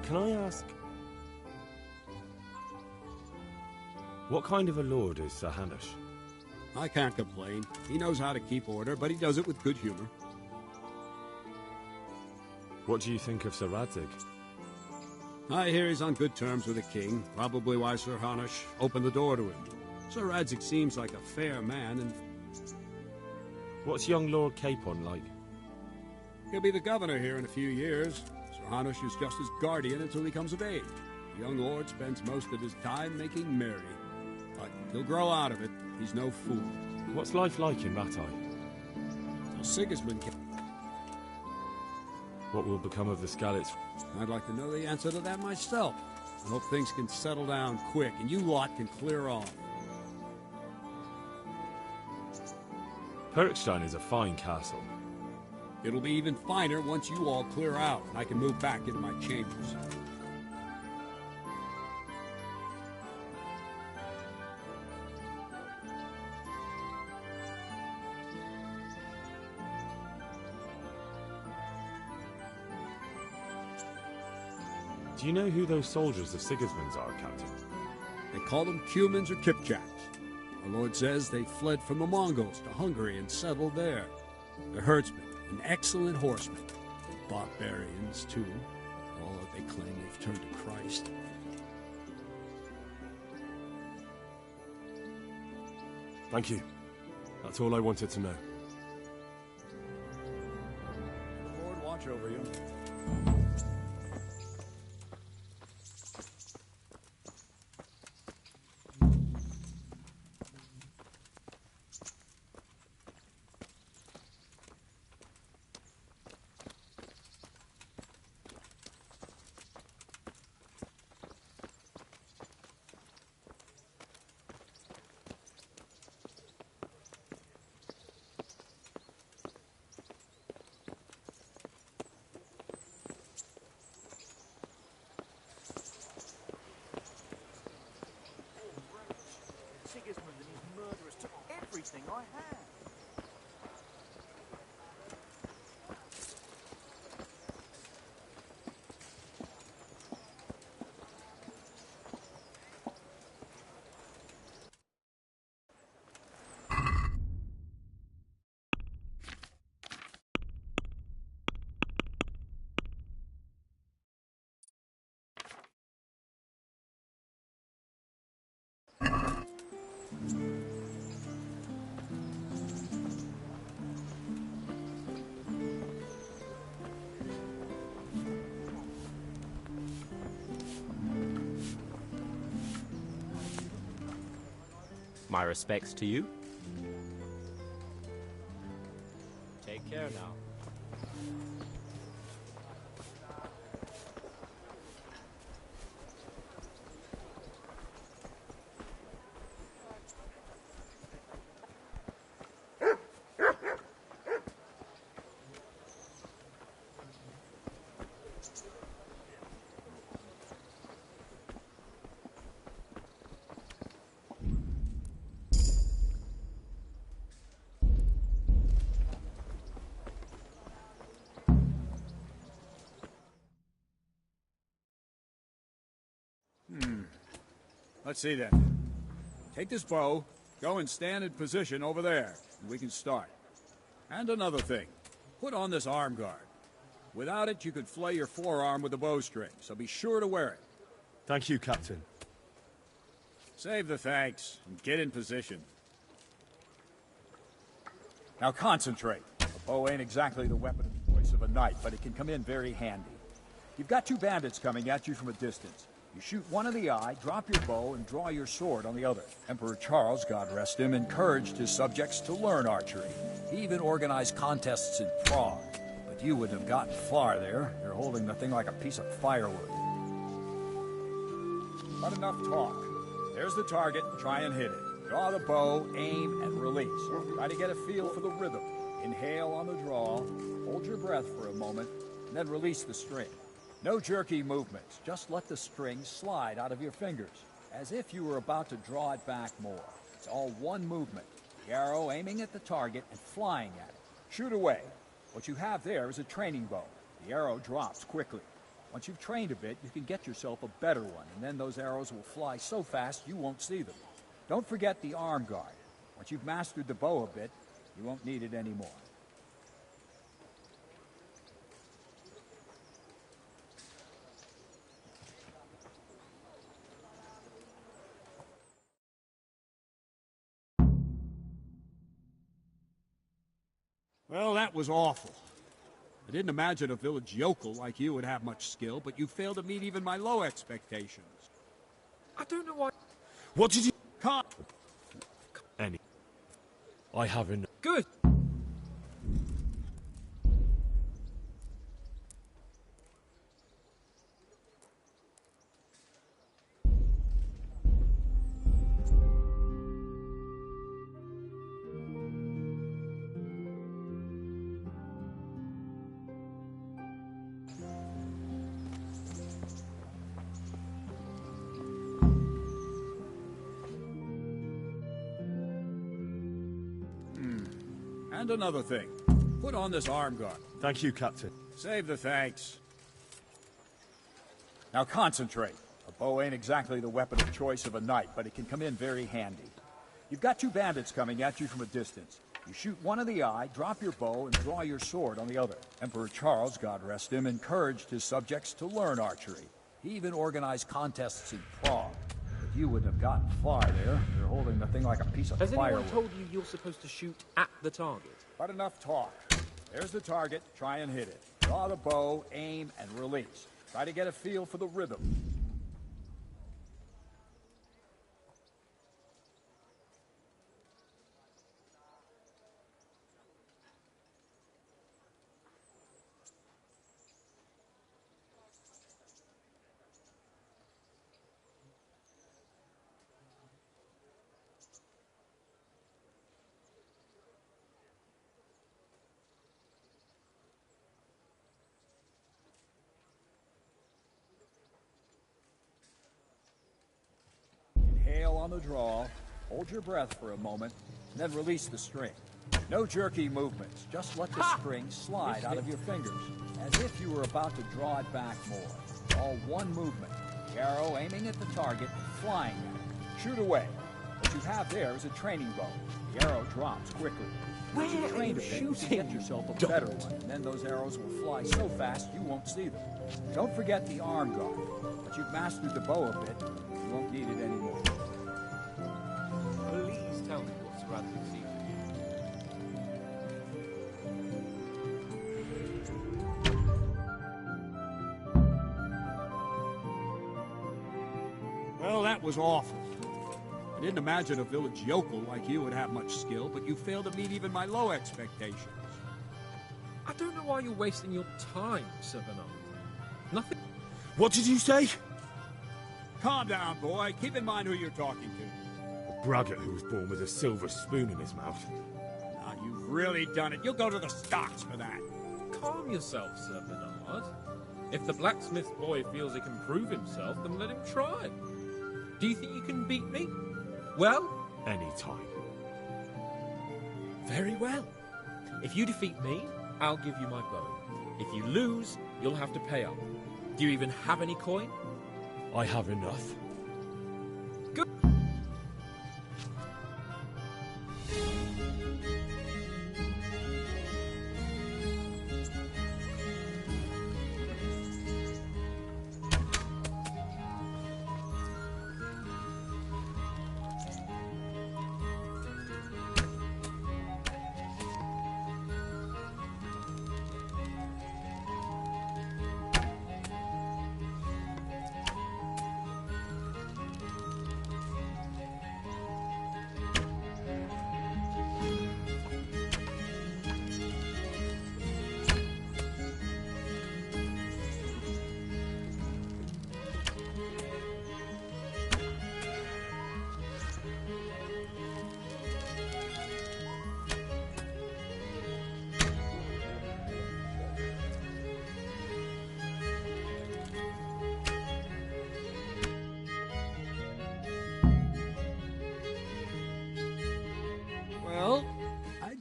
Speaker 1: Can I ask... what kind of a lord is Sir Hanush?
Speaker 11: I can't complain. He knows how to keep order, but he does it with good humor.
Speaker 1: What do you think of Sir Radzig?
Speaker 11: I hear he's on good terms with the king, probably why Sir Hanush opened the door to him. Sir Radzig seems like a fair man, and...
Speaker 1: What's young Lord Capon like?
Speaker 11: He'll be the governor here in a few years. Sir Hanush is just his guardian until he comes of age. The young lord spends most of his time making merry. But he'll grow out of it. He's no fool.
Speaker 1: What's life like in Rattay?
Speaker 11: Till Sigismund can...
Speaker 1: What will become of the Skalitz?
Speaker 11: I'd like to know the answer to that myself. I hope things can settle down quick, and you lot can clear off.
Speaker 1: Perkstein is a fine castle.
Speaker 11: It'll be even finer once you all clear out, and I can move back into my chambers.
Speaker 1: Do you know who those soldiers of Sigismund's are, Captain?
Speaker 11: They call them Cumans or Kipchaks. Our lord says they fled from the Mongols to Hungary and settled there. They're herdsmen, and excellent horsemen. Barbarians, too. All that they claim they've turned to Christ.
Speaker 1: Thank you. That's all I wanted to know.
Speaker 15: The Lord watch over you.
Speaker 9: Sigismund and his murderers took everything I had.
Speaker 16: My respects to you. Take care now.
Speaker 15: Let's see then. Take this bow, go and stand in position over there, and we can start. And another thing, put on this arm guard. Without it, you could flay your forearm with a bowstring, so be sure to wear it.
Speaker 1: Thank you, Captain.
Speaker 15: Save the thanks, and get in position. Now concentrate. A bow ain't exactly the weapon of choice of a knight, but it can come in very handy. You've got two bandits coming at you from a distance. You shoot one in the eye, drop your bow, and draw your sword on the other. Emperor Charles, God rest him, encouraged his subjects to learn archery. He even organized contests in Prague. But you wouldn't have gotten far there. You're holding the thing like a piece of firewood. Not enough talk. There's the target. Try and hit it. Draw the bow, aim, and release. Try to get a feel for the rhythm. Inhale on the draw, hold your breath for a moment, and then release the string. No jerky movements, just let the string slide out of your fingers, as if you were about to draw it back more. It's all one movement, the arrow aiming at the target and flying at it. Shoot away. What you have there is a training bow. The arrow drops quickly. Once you've trained a bit, you can get yourself a better one, and then those arrows will fly so fast you won't see them. Don't forget the arm guard. Once you've mastered the bow a bit, you won't need it anymore.
Speaker 11: Well, that was awful. I didn't imagine a village yokel like you would have much skill, but you failed to meet even my low expectations.
Speaker 14: I don't know why...
Speaker 4: What did you...
Speaker 11: Can't...
Speaker 4: Any. I haven't...
Speaker 14: Good.
Speaker 11: And another thing. Put on this arm guard.
Speaker 4: Thank you, Captain.
Speaker 11: Save the thanks.
Speaker 15: Now concentrate. A bow ain't exactly the weapon of choice of a knight, but it can come in very handy. You've got two bandits coming at you from a distance. You shoot one in the eye, drop your bow, and draw your sword on the other. Emperor Charles, God rest him, encouraged his subjects to learn archery. He even organized contests in Prague. But you wouldn't have gotten far there. You're holding the thing like a piece of
Speaker 14: Has
Speaker 15: firewood.
Speaker 14: anyone told you you're supposed to shoot at the target?
Speaker 15: But enough talk. There's the target. Try and hit it. Draw the bow, aim, and release. Try to get a feel for the rhythm. Inhale on the draw, hold your breath for a moment, and then release the string. No jerky movements, just let the string slide out of your fingers, as if you were about to draw it back more. All one movement, the arrow aiming at the target, flying at it. Shoot away. What you have there is a training bow. The arrow drops quickly. Once you've trained a bit, you can get yourself a better one, and then those arrows will fly so fast you won't see them. Don't forget the arm guard. Once you've mastered the bow a bit, you won't need it anymore.
Speaker 14: Please tell me what Sir Radcliffe sees with you.
Speaker 11: Well, that was awful. I didn't imagine a village yokel like you would have much skill, but you failed to meet even my low expectations.
Speaker 14: I don't know why you're wasting your time, Sir Bernard. Nothing...
Speaker 4: What did you say?
Speaker 11: Calm down, boy. Keep in mind who you're talking to.
Speaker 4: A braggart who was born with a silver spoon in his mouth.
Speaker 11: Now, you've really done it. You'll go to the stocks for that.
Speaker 14: Calm yourself, Sir Bernard. If the blacksmith boy feels he can prove himself, then let him try. Do you think you can beat me? Well?
Speaker 4: Any time.
Speaker 14: Very well. If you defeat me, I'll give you my bow. If you lose, you'll have to pay up. Do you even have any coin?
Speaker 4: I have enough.
Speaker 14: Good.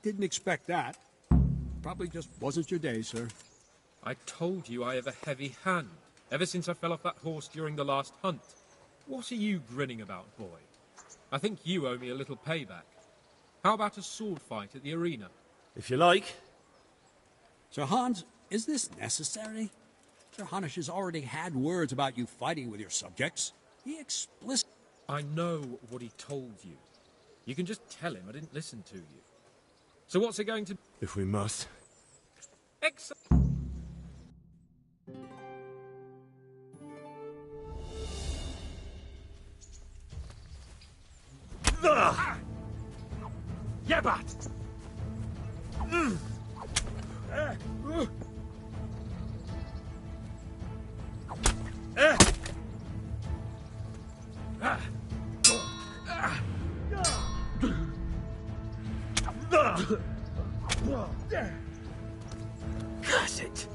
Speaker 11: Didn't expect that. Probably just wasn't your day, sir.
Speaker 14: I told you I have a heavy hand. Ever since I fell off that horse during the last hunt. What are you grinning about, boy? I think you owe me a little payback. How about a sword fight at the arena?
Speaker 11: If you like. Sir Hans, is this necessary? Sir Hanush has already had words about you fighting with your subjects. He explicitly...
Speaker 14: I know what he told you. You can just tell him I didn't listen to you. So what's it going to...
Speaker 4: If we must.
Speaker 14: Excellent.
Speaker 8: Yabat! Curse it!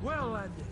Speaker 8: Well landed.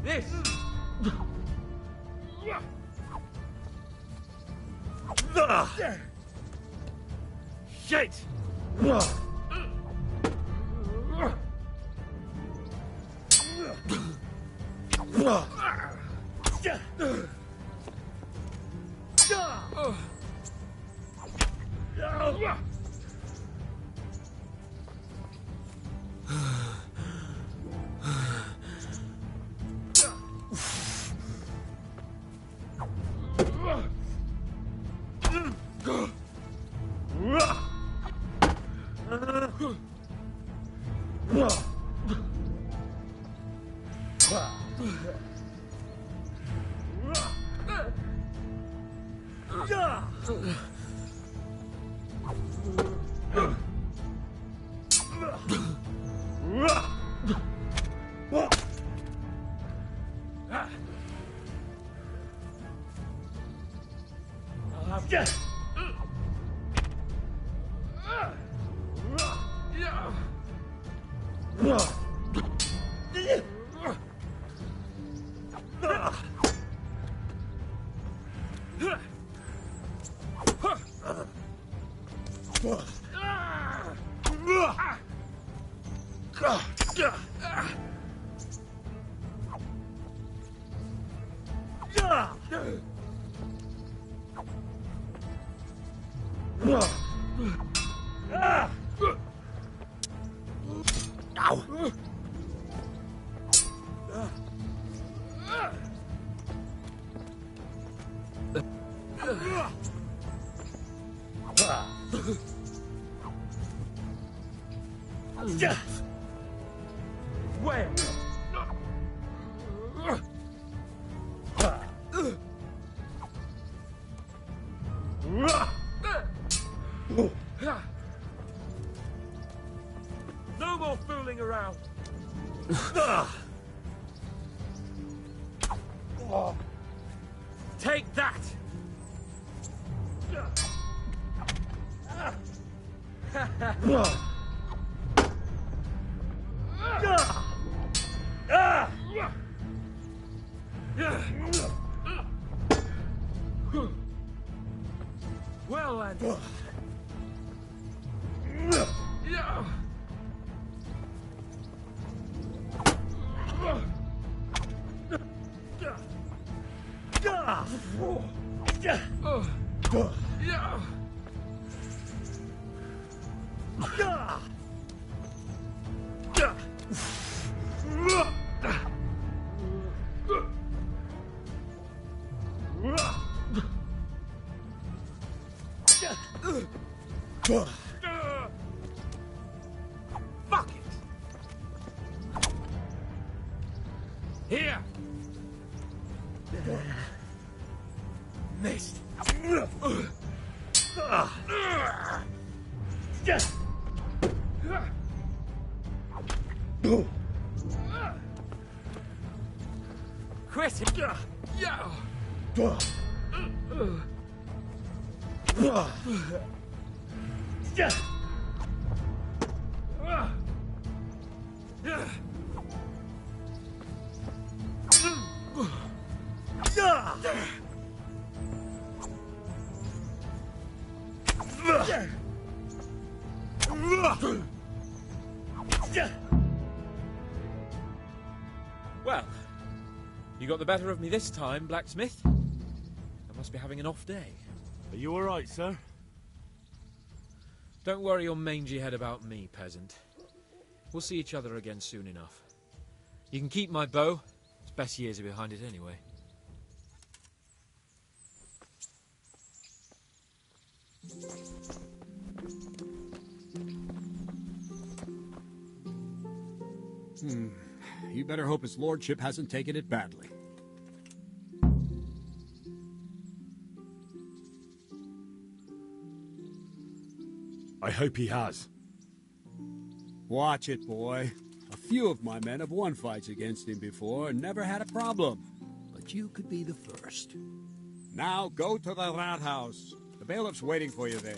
Speaker 8: This. Shit.
Speaker 14: Where? No more fooling around. Take that. Well, and fuck it. Here. Missed. Quit it. Well, you got the better of me this time, blacksmith. I must be having an off day.
Speaker 4: Are you all right, sir?
Speaker 14: Don't worry your mangy head about me, peasant. We'll see each other again soon enough. You can keep my bow. Its best years are behind it anyway.
Speaker 11: You better hope his lordship hasn't taken it badly.
Speaker 4: I hope he has.
Speaker 11: Watch it, boy. A few of my men have won fights against him before and never had a problem. But you could be the first. Now go to the Rathaus. The bailiff's waiting for you there.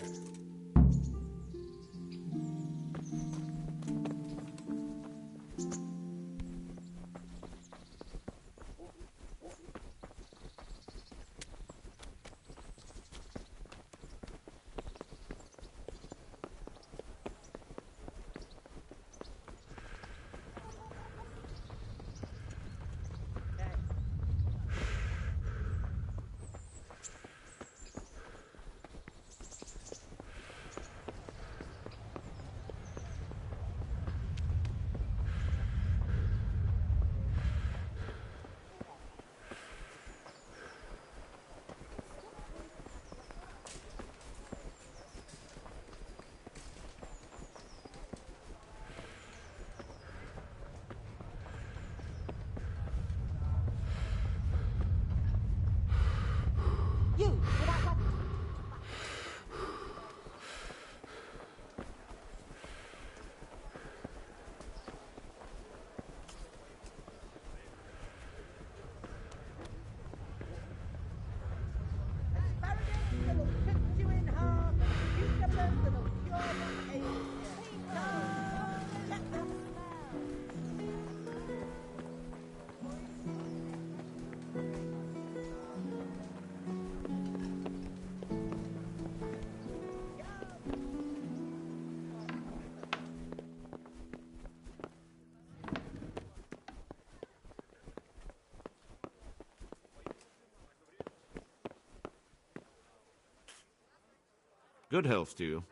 Speaker 17: Good health to you.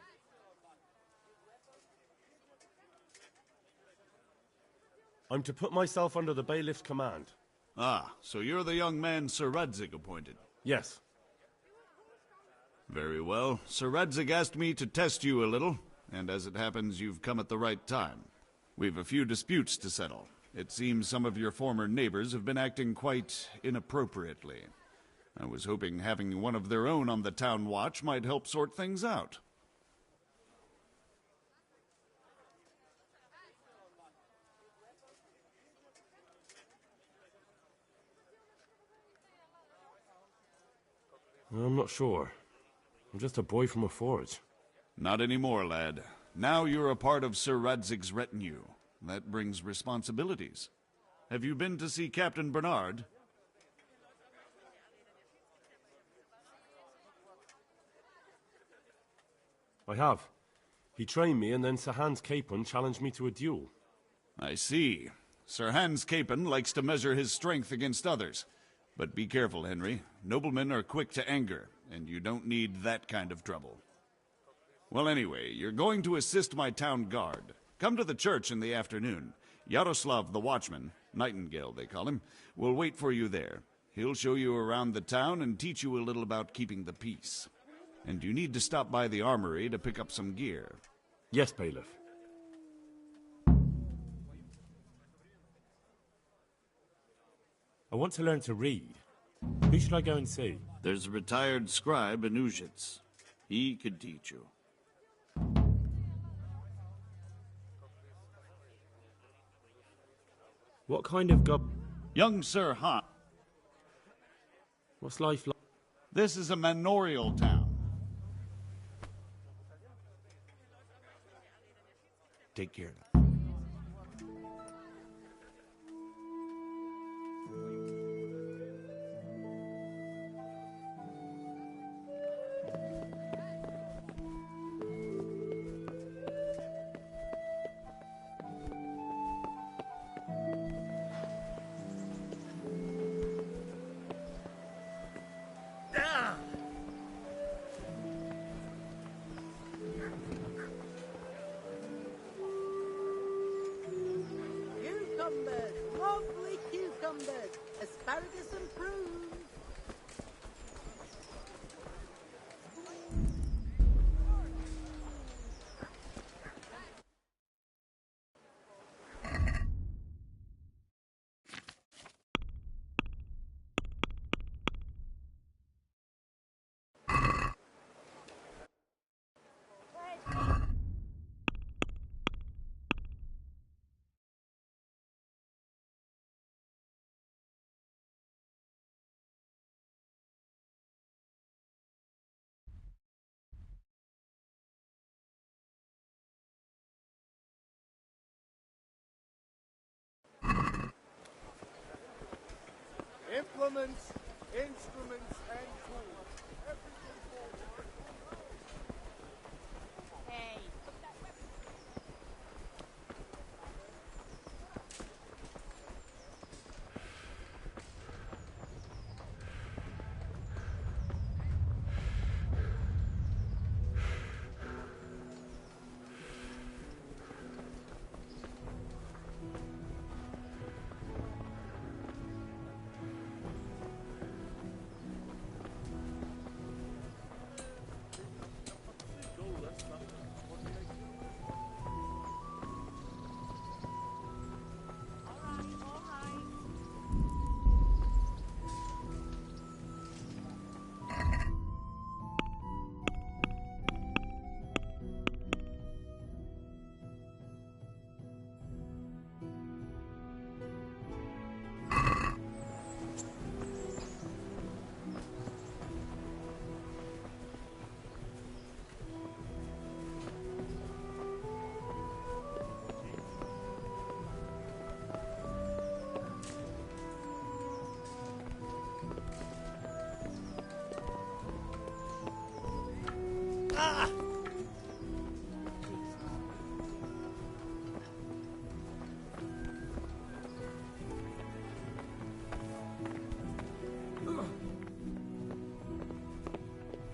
Speaker 18: I'm to put myself under the bailiff's command.
Speaker 17: Ah, so you're the young man Sir Radzig appointed.
Speaker 18: Yes.
Speaker 19: Very well. Sir Radzig asked me to test you a little, and as it happens, you've come at the right time. We've a few disputes to settle. It seems some of your former neighbors have been acting quite inappropriately. I was hoping having one of their own on the town watch might help sort things out.
Speaker 18: I'm not sure. I'm just a boy from a forge.
Speaker 19: Not anymore, lad. Now you're a part of Sir Radzig's retinue. That brings responsibilities. Have you been to see Captain Bernard?
Speaker 18: I have. He trained me, and then Sir Hans Capon challenged me to a duel.
Speaker 19: I see. Sir Hans Capon likes to measure his strength against others. But be careful, Henry. Noblemen are quick to anger, and you don't need that kind of trouble. Well, anyway, you're going to assist my town guard. Come to the church in the afternoon. Yaroslav the watchman, Nightingale they call him, will wait for you there. He'll show you around the town and teach you a little about keeping the peace. And you need to stop by the armory to pick up some gear.
Speaker 18: Yes, Bailiff. I want to learn to read. Who should I go and see?
Speaker 19: There's a retired scribe in Uzhitz. He could teach you.
Speaker 18: What kind of
Speaker 19: Young Sir Han.
Speaker 18: What's life like?
Speaker 19: This is a manorial town.
Speaker 5: Take care.
Speaker 20: Cucumbers, lovely cucumbers, asparagus and prunes.
Speaker 9: Implements, instruments, and tools. Everything forward.
Speaker 20: Hey.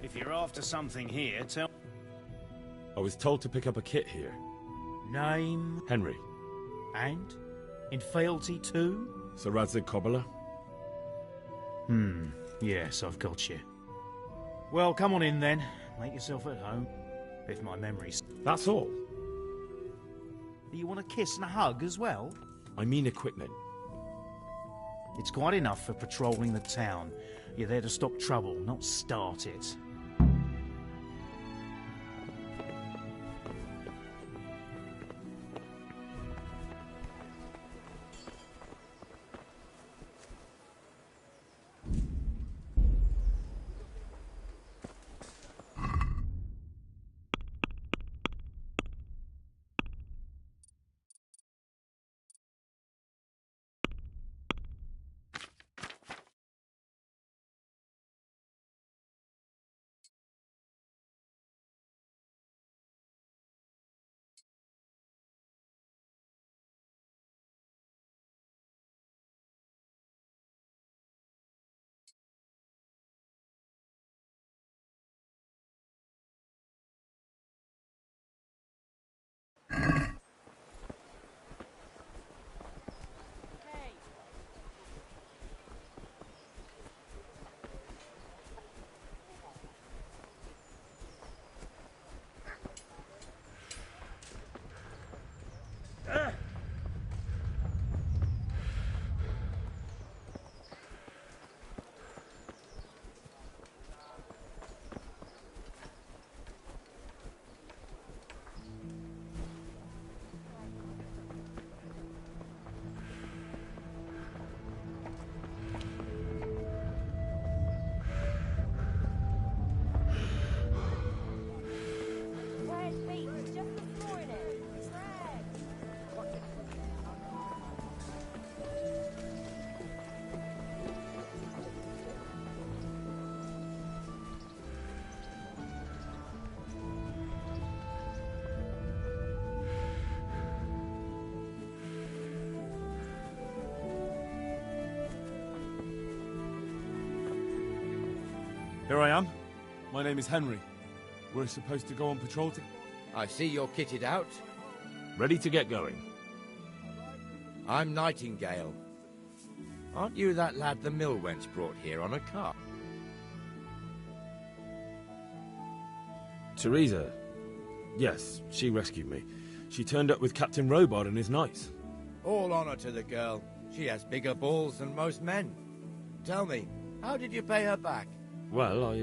Speaker 9: If you're after something here, tell...
Speaker 18: I was told to pick up a kit here.
Speaker 9: Name?
Speaker 18: Henry.
Speaker 9: And? In fealty too?
Speaker 18: Sir Radzig Kobyla.
Speaker 9: Yes, I've got you. Well, come on in then. Make yourself at home. If my memory's...
Speaker 4: That's all.
Speaker 9: Do you want a kiss and a hug as well?
Speaker 4: I mean equipment.
Speaker 9: It's quite enough for patrolling the town. You're there to stop trouble, not start it.
Speaker 1: Here I am. My name is Henry. We're supposed to go on patrol to...
Speaker 5: I see you're kitted out.
Speaker 4: Ready to get going.
Speaker 5: I'm Nightingale. Aren't you that lad the mill wench brought here on a cart?
Speaker 4: Teresa. Yes, she rescued me. She turned up with Captain Robard and his knights.
Speaker 5: All honor to the girl. She has bigger balls than most men. Tell me, how did you pay her back?
Speaker 4: Well,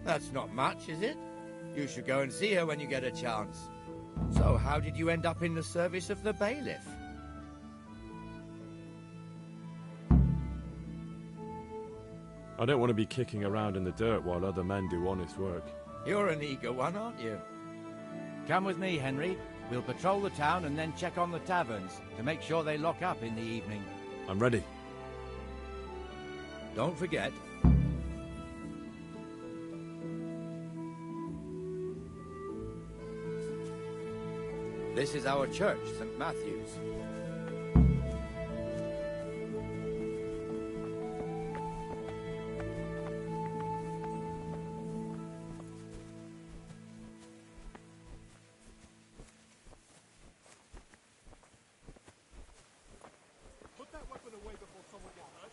Speaker 5: That's not much, is it? You should go and see her when you get a chance. So, how did you end up in the service of the bailiff?
Speaker 4: I don't want to be kicking around in the dirt while other men do honest work.
Speaker 5: You're an eager one, aren't you?
Speaker 7: Come with me, Henry. We'll patrol the town and then check on the taverns to make sure they lock up in the evening.
Speaker 4: I'm ready.
Speaker 5: Don't forget. This is our church, St. Matthew's.
Speaker 19: Put that weapon away before someone gets hurt.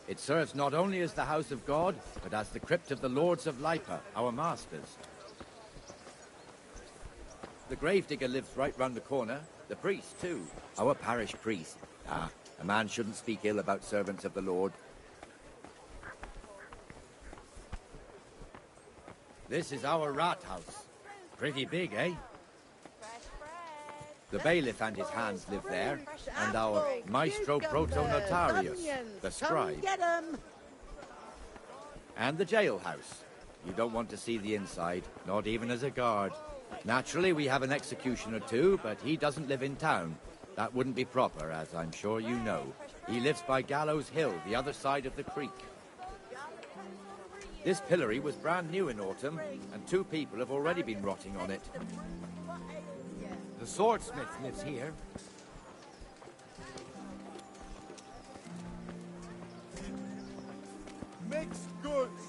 Speaker 5: It serves not only as the house of God, but as the crypt of the Lords of Lipa, our masters. The gravedigger lives right round the corner. The priest, too. Our parish priest. Ah, a man shouldn't speak ill about servants of the Lord. This is our rat house. Pretty big, eh? The bailiff and his hands live there, and our maestro protonotarius, the scribe. And the jailhouse. You don't want to see the inside, not even as a guard. Naturally, we have an executioner too, but he doesn't live in town. That wouldn't be proper, as I'm sure you know. He lives by Gallows Hill, the other side of the creek. This pillory was brand new in autumn, and 2 people have already been rotting on it. The swordsmith lives here.
Speaker 6: Mixed goods!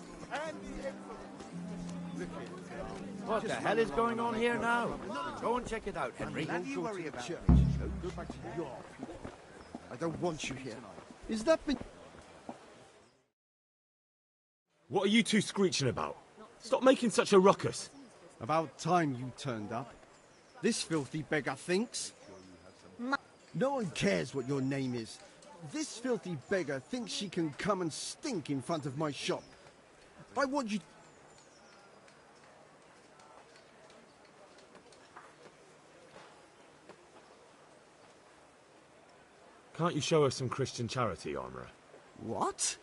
Speaker 21: What the hell is going on here now? Go and check it out, Henry.
Speaker 22: Don't you worry about church. Go back to your people. I don't want you here. Is that been...
Speaker 4: What are you two screeching about? Stop making such a ruckus.
Speaker 22: About time you turned up. This filthy beggar thinks... No one cares what your name is. This filthy beggar thinks she can come and stink in front of my shop. I want you...
Speaker 4: Can't you show us some Christian charity, Armourer?
Speaker 22: What?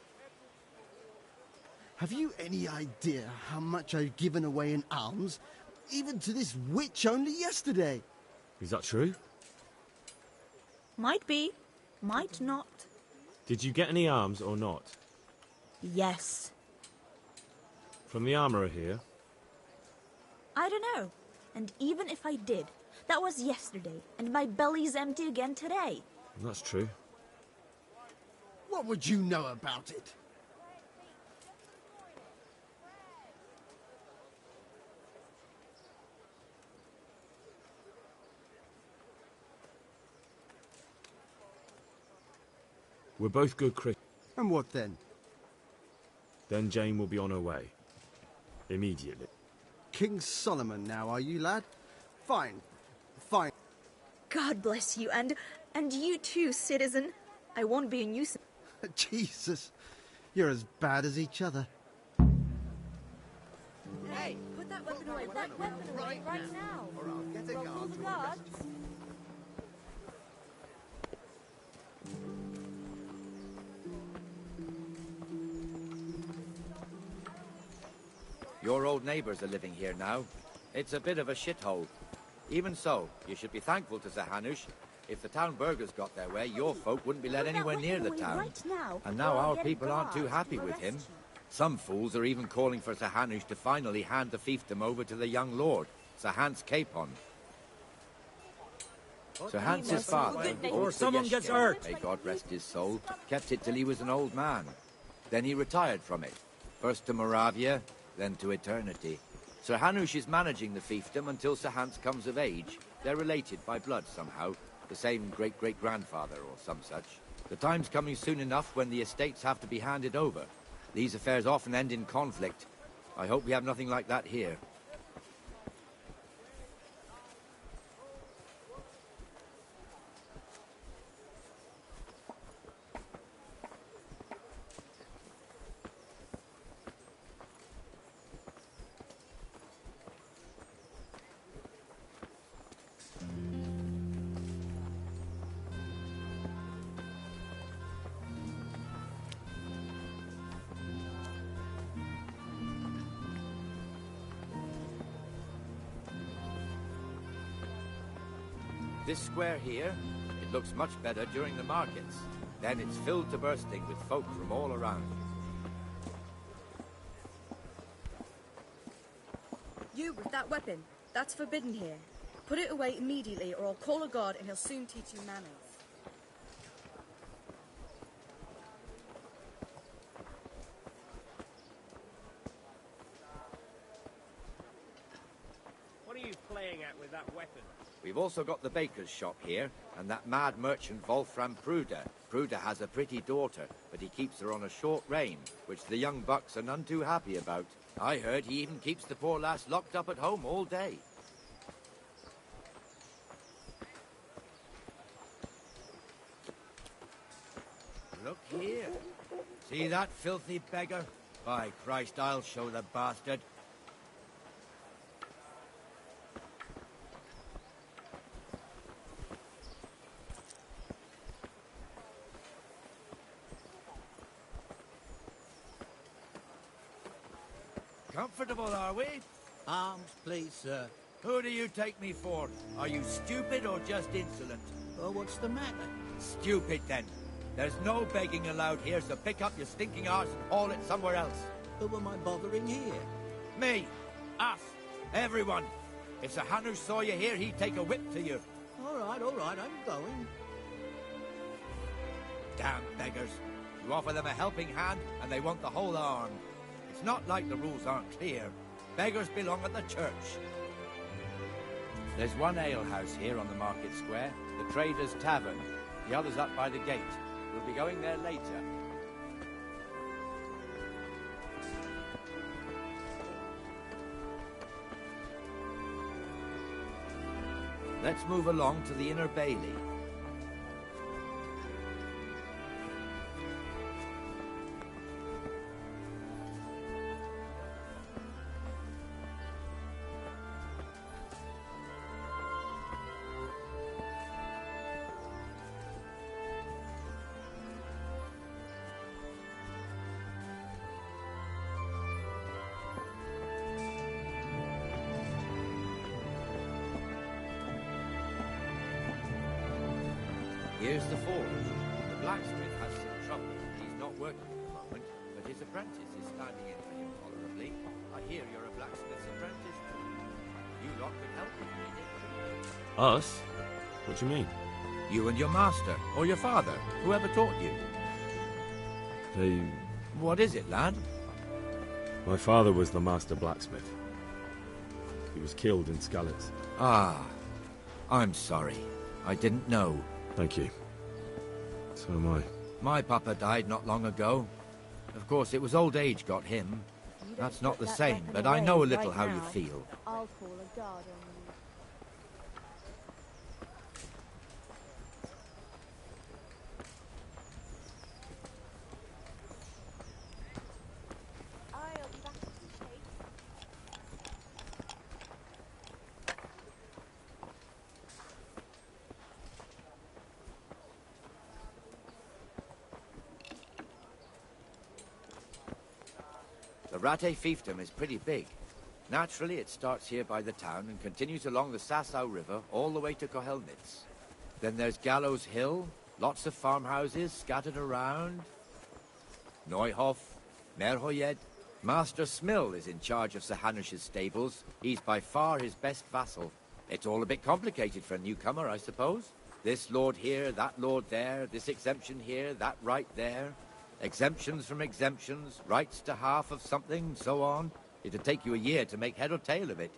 Speaker 22: Have you any idea how much I've given away in alms? Even to this witch only yesterday.
Speaker 4: Is that true?
Speaker 23: Might be, might not.
Speaker 4: Did you get any alms or not?
Speaker 23: Yes.
Speaker 4: From the Armourer here?
Speaker 23: I don't know. And even if I did, that was yesterday, and my belly's empty again today.
Speaker 4: That's true.
Speaker 22: What would you know about it?
Speaker 4: We're both good Christians.
Speaker 22: And what then?
Speaker 4: Then Jane will be on her way. Immediately.
Speaker 22: King Solomon now, are you, lad? Fine. Fine.
Speaker 23: God bless you, and you too, citizen. I won't be a nuisance.
Speaker 22: Jesus, you're as bad as each other.
Speaker 23: Hey, put that weapon away right now.
Speaker 22: Or I'll get a
Speaker 23: Roll
Speaker 22: guard
Speaker 23: the
Speaker 22: to
Speaker 23: guards.
Speaker 22: arrest you.
Speaker 21: Your old neighbours are living here now. It's a bit of a shithole. Even so, you should be thankful to Sir Hanush. If the town burghers got their way, your folk wouldn't be let anywhere near the town. And now our people aren't too happy with him. Some fools are even calling for Sir Hanush to finally hand the fiefdom over to the young lord, Sir Hans Capon. Sir Hans's father,
Speaker 11: Or someone gets hurt.
Speaker 21: may God rest his soul, kept it till he was an old man. Then he retired from it, first to Moravia, then to eternity. Sir Hanush is managing the fiefdom until Sir Hans comes of age. They're related by blood somehow, the same great-great-grandfather or some such. The time's coming soon enough when the estates have to be handed over. These affairs often end in conflict. I hope we have nothing like that here. This square here, it looks much better during the markets. Then it's filled to bursting with folk from all around.
Speaker 24: You with that weapon, that's forbidden here. Put it away immediately or I'll call a guard and he'll soon teach you manners.
Speaker 25: What are you playing at with that weapon?
Speaker 21: We've also got the baker's shop here, and that mad merchant Wolfram Pruder. Pruder has a pretty daughter, but he keeps her on a short rein, which the young bucks are none too happy about. I heard he even keeps the poor lass locked up at home all day. Look here. See that filthy beggar? By Christ, I'll show the bastard. Comfortable, are we?
Speaker 5: Arms, please, sir.
Speaker 21: Who do you take me for? Are you stupid or just insolent?
Speaker 5: Oh, what's the matter?
Speaker 21: Stupid, then. There's no begging allowed here, so pick up your stinking arse and haul it somewhere else.
Speaker 5: Who am I bothering here?
Speaker 21: Me. Us. Everyone. If Sir Hanush saw you here, he'd take a whip to you.
Speaker 5: All right, I'm going.
Speaker 21: Damn beggars. You offer them a helping hand, and they want the whole arm. It's not like the rules aren't clear. Beggars belong at the church. There's one alehouse here on the market square, the Trader's Tavern. The other's up by the gate. We'll be going there later. Let's move along to the Inner Bailey. Here's the forge. The blacksmith has some trouble. He's not working at the moment, but his apprentice is standing in for him tolerably. I hear you're a blacksmith's apprentice. You lot could help him, needed.
Speaker 18: Us? What do you mean?
Speaker 21: You and your master, or your father, whoever taught you.
Speaker 18: They...
Speaker 21: What is it, lad?
Speaker 18: My father was the master blacksmith. He was killed in Skalitz.
Speaker 21: Ah, I'm sorry. I didn't know.
Speaker 18: Thank you. So am I.
Speaker 21: My papa died not long ago. Of course, it was old age got him. That's not the same, but I know a little how you feel.
Speaker 20: I'll call a guard on you. I'll be back in the shade.
Speaker 21: The Rattay fiefdom is pretty big. Naturally, it starts here by the town and continues along the Sasau River all the way to Kohelnitz. Then there's Gallows Hill, lots of farmhouses scattered around. Neuhof, Merhoyed. Master Smill is in charge of Sir Hanush's stables. He's by far his best vassal. It's all a bit complicated for a newcomer, I suppose. This lord here, that lord there, this exemption here, that right there. Exemptions from exemptions, rights to half of something, so on. It'd take you a year to make head or tail of it.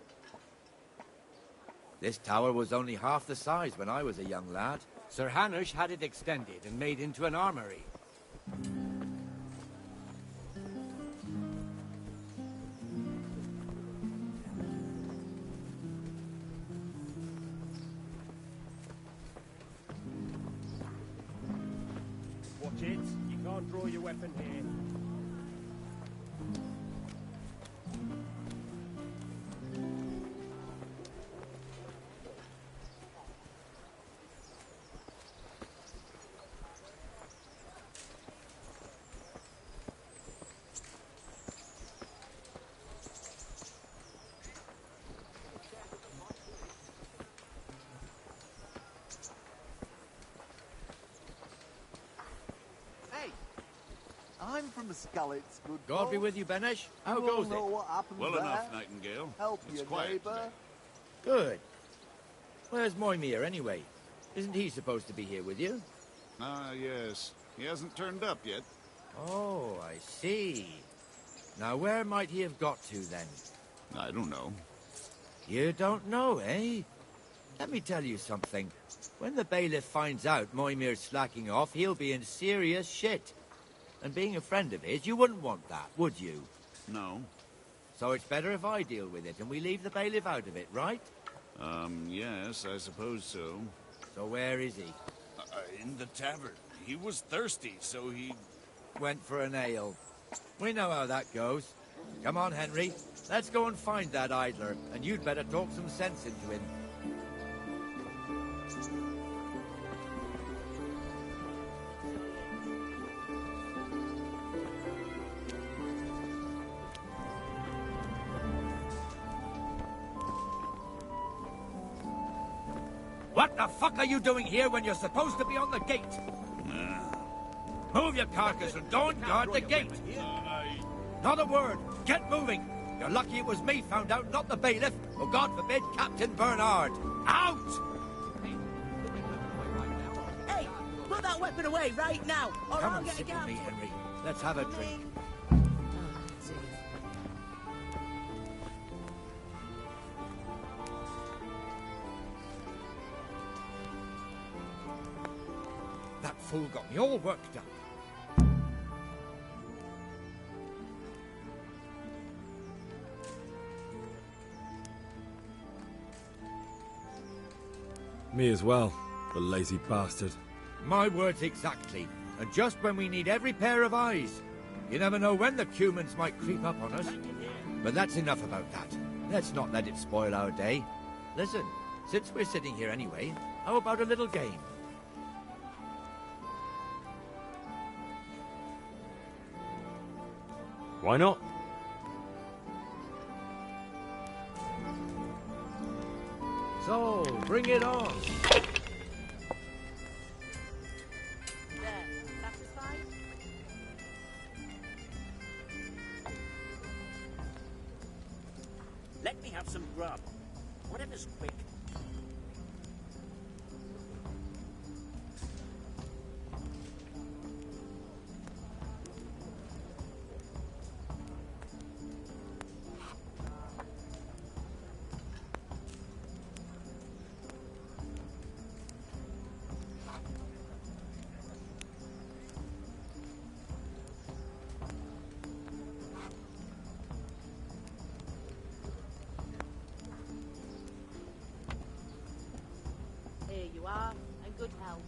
Speaker 21: This tower was only half the size when I was a young lad. Sir Hanush had it extended and made into an armory.
Speaker 2: Watch it. You can't draw your weapon here.
Speaker 3: I'm from the Skalitz, good
Speaker 21: God be
Speaker 3: folks.
Speaker 21: with you, Benesh. How
Speaker 3: You all
Speaker 21: goes
Speaker 3: know
Speaker 21: it?
Speaker 3: what happened
Speaker 19: Well
Speaker 3: there?
Speaker 19: enough, Nightingale.
Speaker 3: Help
Speaker 19: It's
Speaker 3: your
Speaker 19: quiet
Speaker 3: neighbour.
Speaker 19: today.
Speaker 21: Good. Where's Moimir, anyway? Isn't he supposed to be here with you?
Speaker 19: Ah, yes. He hasn't turned up yet.
Speaker 21: Oh, I see. Now, where might he have got to, then?
Speaker 19: I don't know.
Speaker 21: You don't know, eh? Let me tell you something. When the bailiff finds out Moimir's slacking off, he'll be in serious shit. And being a friend of his, you wouldn't want that, would you?
Speaker 19: No.
Speaker 21: So it's better if I deal with it and we leave the bailiff out of it, right?
Speaker 19: Yes, I suppose so.
Speaker 21: So where is he?
Speaker 19: In the tavern. He was thirsty, so he...
Speaker 21: Went for an ale. We know how that goes. Come on, Henry. Let's go and find that idler, and you'd better talk some sense into him. What the fuck are you doing here when you're supposed to be on the gate? Move your carcass and don't guard the gate. Not a word. Get moving. You're lucky it was me found out, not the bailiff, or God forbid, Captain Bernard. Out!
Speaker 20: Hey, put that weapon away right now, or
Speaker 21: Come
Speaker 20: I'll
Speaker 21: and
Speaker 20: get a
Speaker 21: sit with
Speaker 20: gout.
Speaker 21: me, Henry. Let's have a drink.
Speaker 5: fool got me all worked up.
Speaker 4: Me as well, the lazy bastard.
Speaker 21: My words exactly. And just when we need every pair of eyes. You never know when the Cumans might creep up on us. But that's enough about that. Let's not let it spoil our day. Listen, since we're sitting here anyway, how about a little game?
Speaker 4: Why not?
Speaker 21: So, bring it on.
Speaker 20: There, satisfied?
Speaker 2: Let me have some grub. Whatever's quick.
Speaker 20: Here you are, and good health.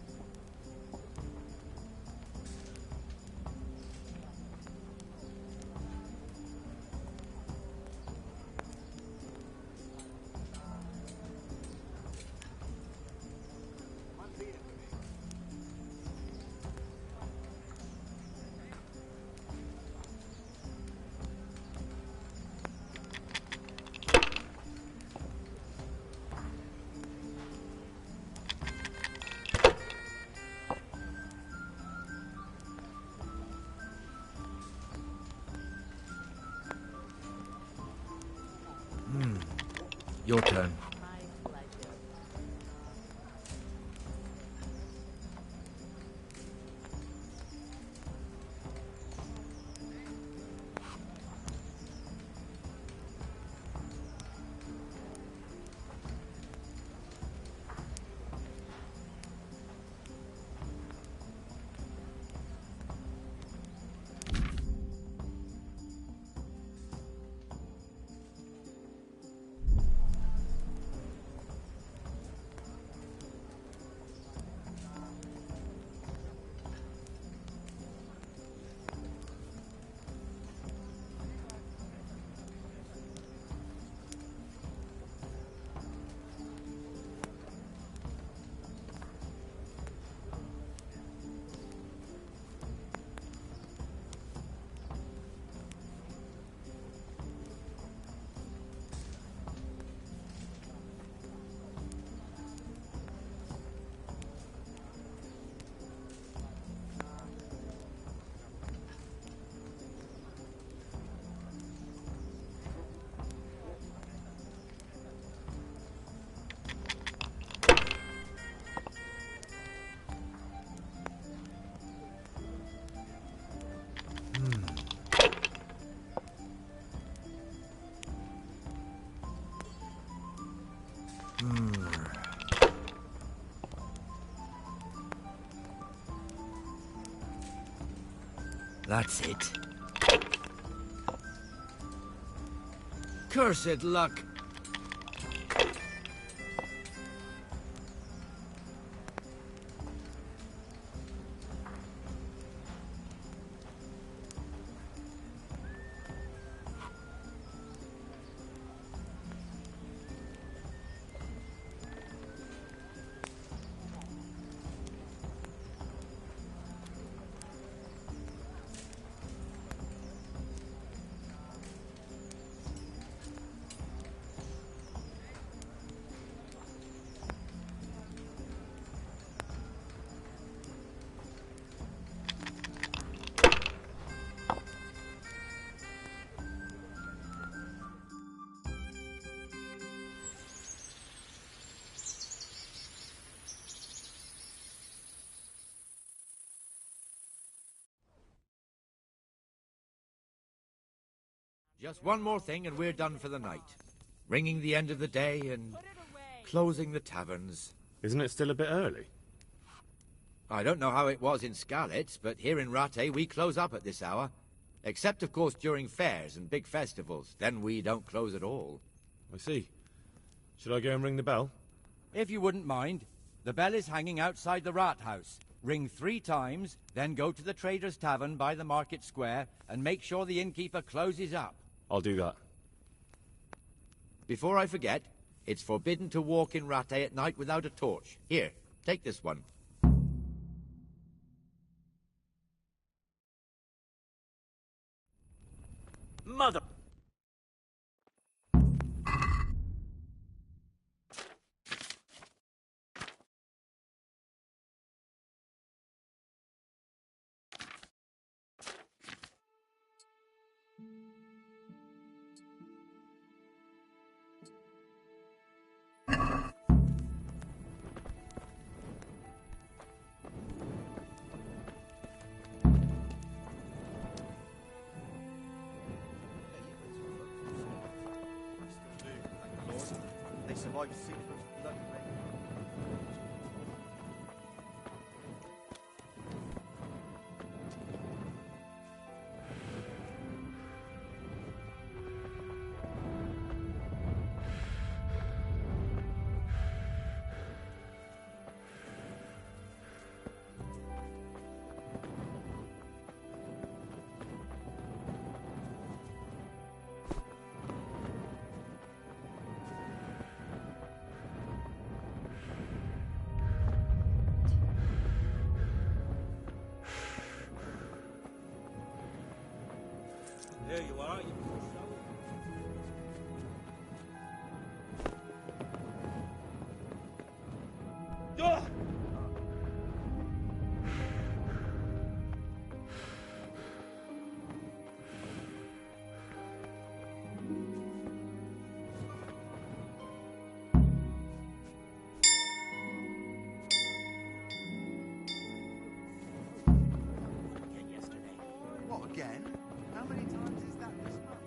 Speaker 21: Your turn.
Speaker 20: My pleasure.
Speaker 21: That's it. Cursed luck. Just one more thing and we're done for the night. Ringing the end of the day and closing the taverns.
Speaker 18: Isn't it still a bit early?
Speaker 21: I don't know how it was in Skalitz, but here in Rattay we close up at this hour. Except, of course, during fairs and big festivals. Then we don't close at all.
Speaker 18: I see. Should I go and ring the bell?
Speaker 21: If you wouldn't mind. The bell is hanging outside the Rathaus. Ring 3 times, then go to the Trader's Tavern by the Market Square and make sure the innkeeper closes up.
Speaker 18: I'll do that.
Speaker 21: Before I forget, it's forbidden to walk in Rattay at night without a torch. Here, take this one.
Speaker 2: Mother...
Speaker 3: They survived Siegfried's bloody reign.
Speaker 11: There you are.
Speaker 3: What, again? How many times is that this month?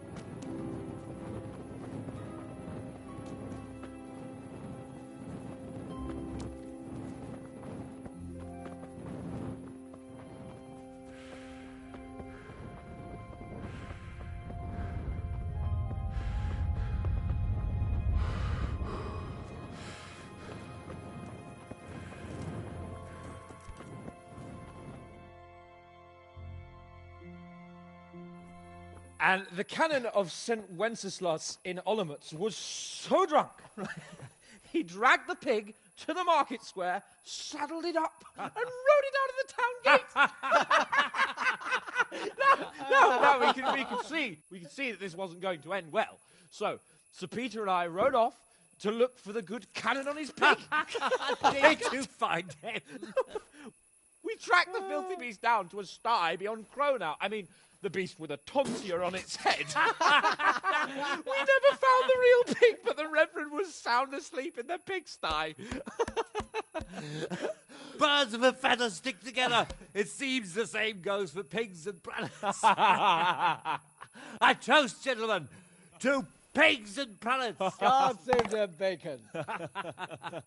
Speaker 14: And the canon of St. Wenceslas in Olomouc was so drunk, he dragged the pig to the market square, saddled it up, and rode it out of the town gate. No, we can see that this wasn't going to end well. So, Sir Peter and I rode off to look for the good canon on his pig.
Speaker 2: Did you find him?
Speaker 14: We tracked the filthy beast down to a sty beyond Cronau. I mean, the beast with a tonsure on its head. We never found the real pig, but the Reverend was sound asleep in the pigsty.
Speaker 2: Birds of a feather stick together. It seems the same goes for pigs and planets. I toast, gentlemen, to pigs and planets.
Speaker 14: God save their bacon.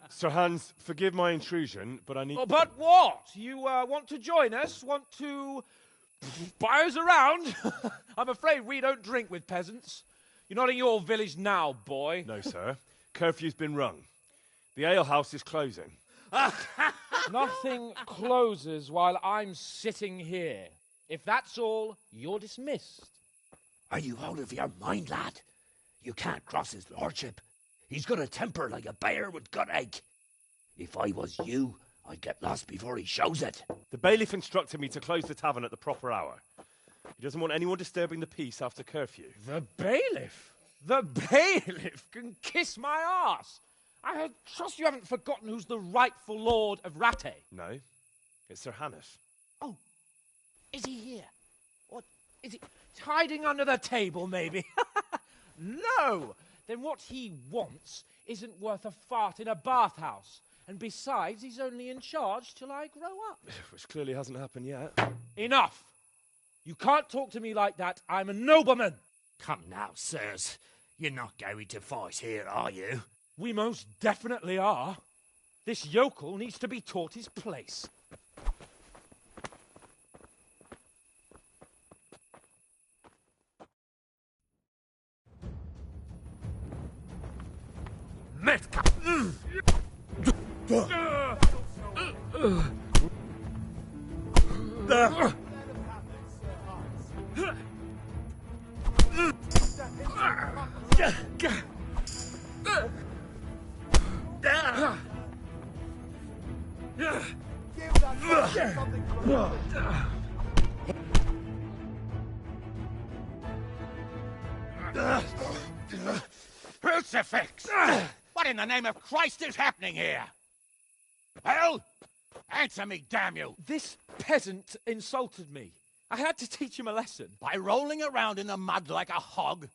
Speaker 18: Sir Hans, forgive my intrusion, but I need...
Speaker 14: Oh, but what? You want to join us? Want to buy us around? I'm afraid we don't drink with peasants. You're not in your village now, boy.
Speaker 18: No, sir. Curfew's been rung. The alehouse is closing.
Speaker 14: Nothing closes while I'm sitting here. If that's all, you're dismissed.
Speaker 5: Are you out of your mind, lad? You can't cross his lordship. He's got a temper like a bear with gut ache. If I was you, I'd get lost before he shows it.
Speaker 18: The bailiff instructed me to close the tavern at the proper hour. He doesn't want anyone disturbing the peace after curfew.
Speaker 14: The bailiff? The bailiff can kiss my arse. I trust you haven't forgotten who's the rightful lord of Rattay.
Speaker 18: No, it's Sir Hannes.
Speaker 14: Oh, is he here? What, is he hiding under the table, maybe? No! Then what he wants isn't worth a fart in a bathhouse. And besides, he's only in charge till I grow up.
Speaker 18: Which clearly hasn't happened yet.
Speaker 14: Enough! You can't talk to me like that. I'm a nobleman.
Speaker 5: Come now, sirs. You're not going to fight here, are you?
Speaker 14: We most definitely are. This yokel needs to be taught his place.
Speaker 8: Metka!
Speaker 5: Crucifix! What in the name of Christ is happening here? Well, answer me, damn you!
Speaker 14: This peasant insulted me. I had to teach him a lesson.
Speaker 5: By rolling around in the mud like a hog?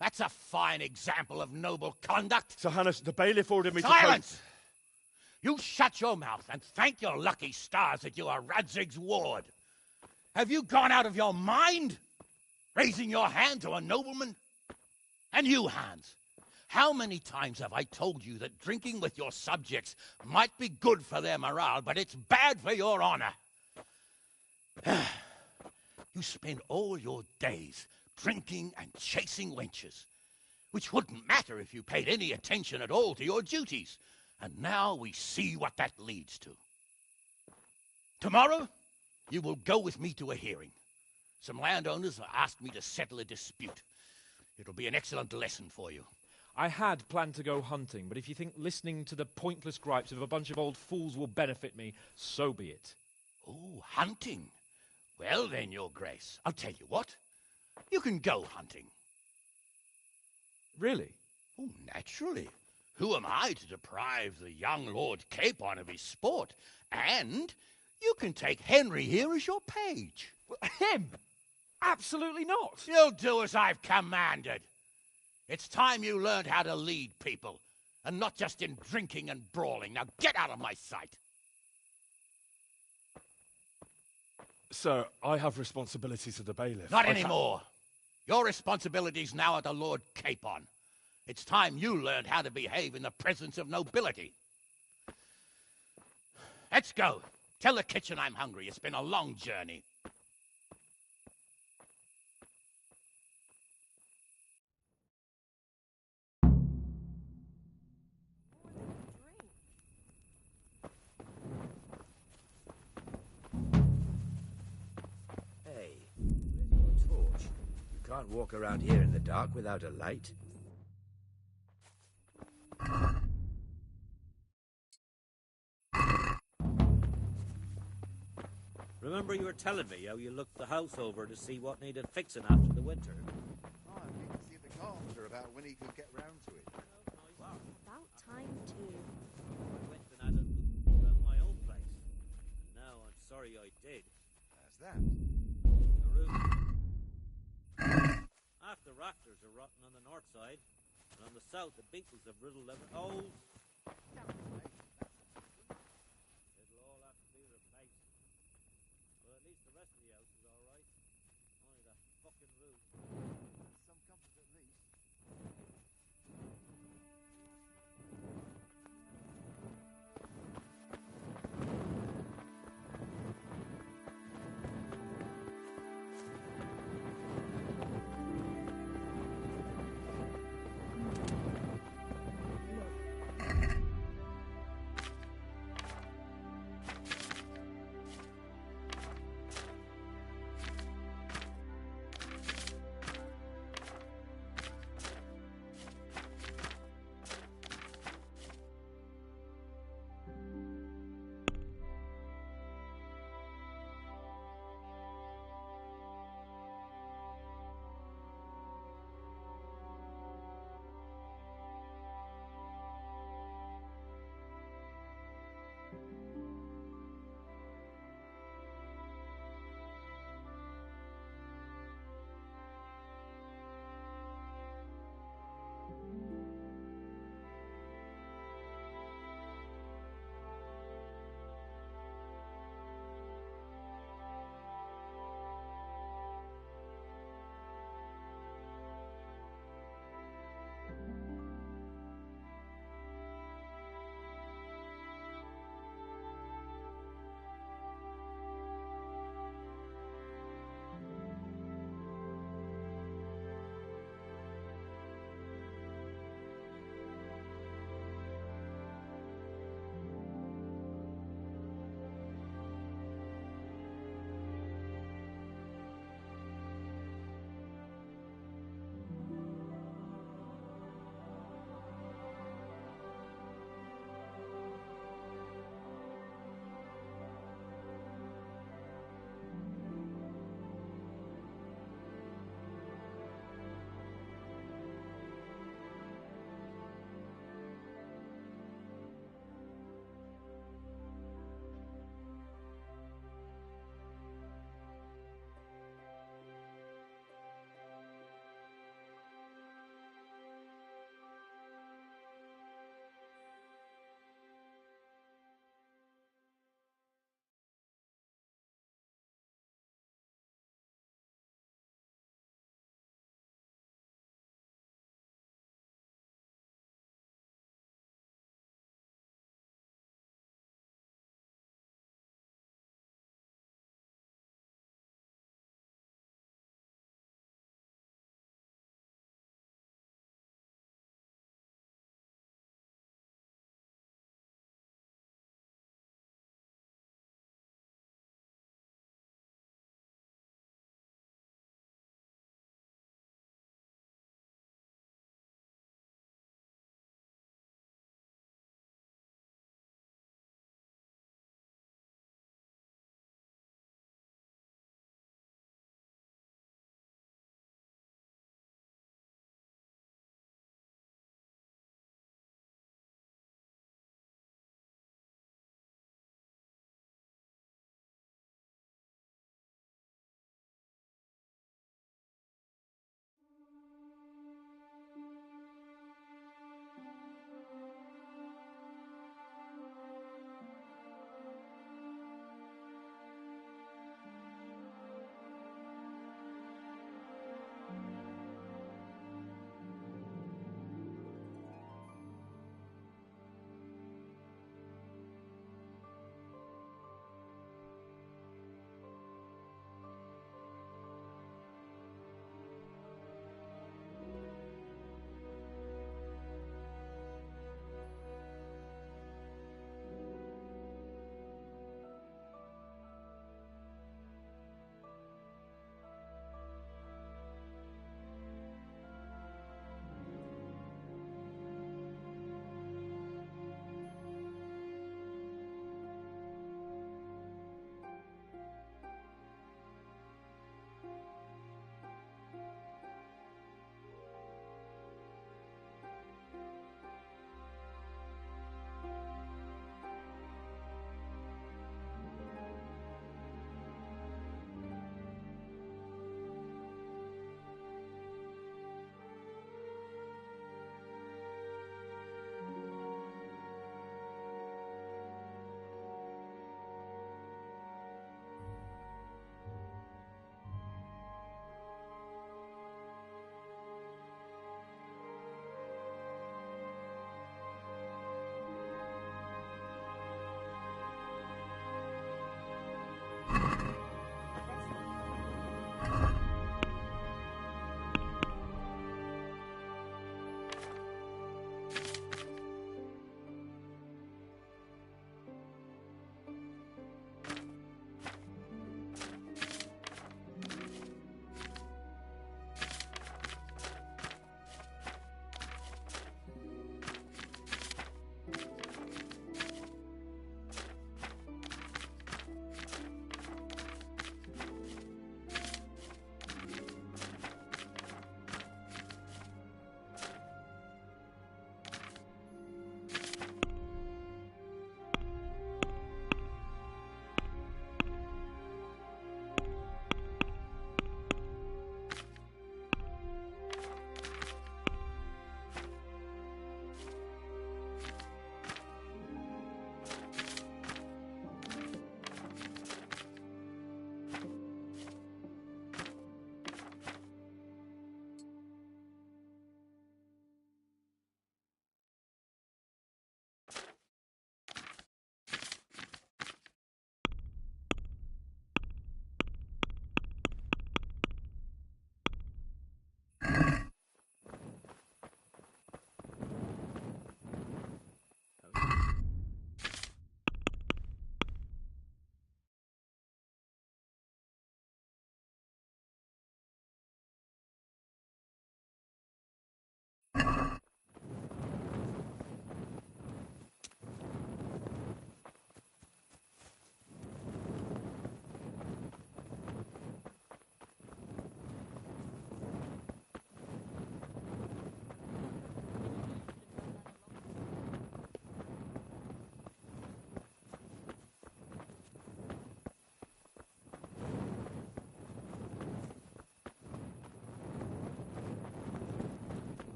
Speaker 5: That's a fine example of noble conduct.
Speaker 4: Sir Hannes, the bailiff ordered me
Speaker 5: Silence! You shut your mouth and thank your lucky stars that you are Radzig's ward. Have you gone out of your mind? Raising your hand to a nobleman? And you, Hans, how many times have I told you that drinking with your subjects might be good for their morale, but it's bad for your honor? You spend all your days drinking and chasing wenches, which wouldn't matter if you paid any attention at all to your duties. And now we see what that leads to. Tomorrow, you will go with me to a hearing. Some landowners have asked me to settle a dispute. It'll be an excellent lesson for you.
Speaker 14: I had planned to go hunting, but if you think listening to the pointless gripes of a bunch of old fools will benefit me, so be it.
Speaker 5: Oh, hunting. Well then, Your Grace, I'll tell you what. You can go hunting.
Speaker 14: Really?
Speaker 5: Oh, naturally. Who am I to deprive the young Lord Capon of his sport? And you can take Henry here as your page.
Speaker 14: Him? Absolutely not.
Speaker 5: You'll do as I've commanded. It's time you learned how to lead people, and not just in drinking and brawling. Now get out of my sight.
Speaker 4: Sir, I have responsibilities to the bailiff.
Speaker 5: Not anymore. Your responsibilities now are the Lord Capon. It's time you learned how to behave in the presence of nobility. Let's go. Tell the kitchen I'm hungry. It's been a long journey.
Speaker 21: Hey, where's your torch? You can't walk around here in the dark without a light.
Speaker 2: Remember you were telling me how you looked the house over to see what needed fixing after the winter?
Speaker 3: Oh, I need to see the carpenter about when he could get round to it.
Speaker 20: About time too.
Speaker 2: I went and had a look around my own place. And now I'm sorry I did.
Speaker 3: How's that?
Speaker 2: The roof. Half the rafters are rotten on the north side, and on the south the beetles have riddled every... Oh! It'll all have to be replaced. Well, at least the rest of the house is all right. Only that fucking roof.
Speaker 3: Some comfort at least.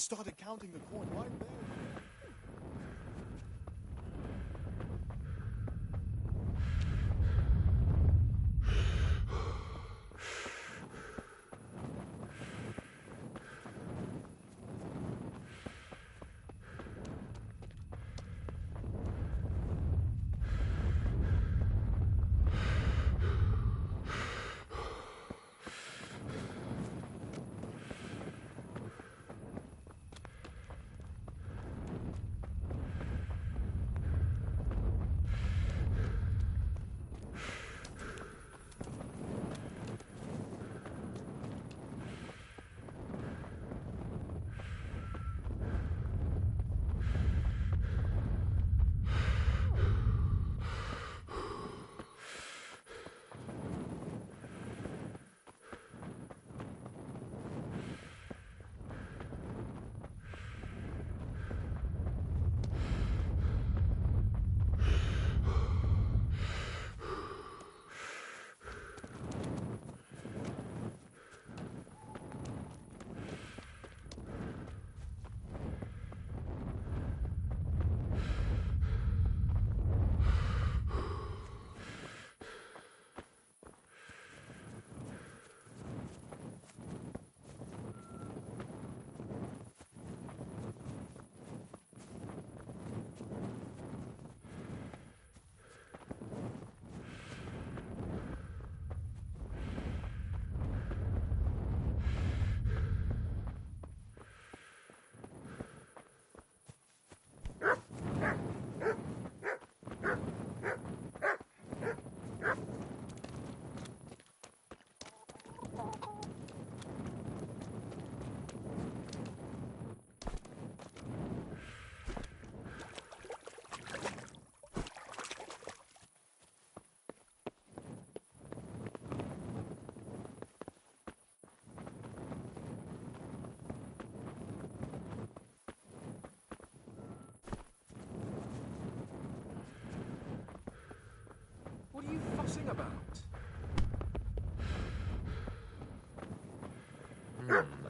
Speaker 6: started counting the coin right there.
Speaker 8: What are you fussing about?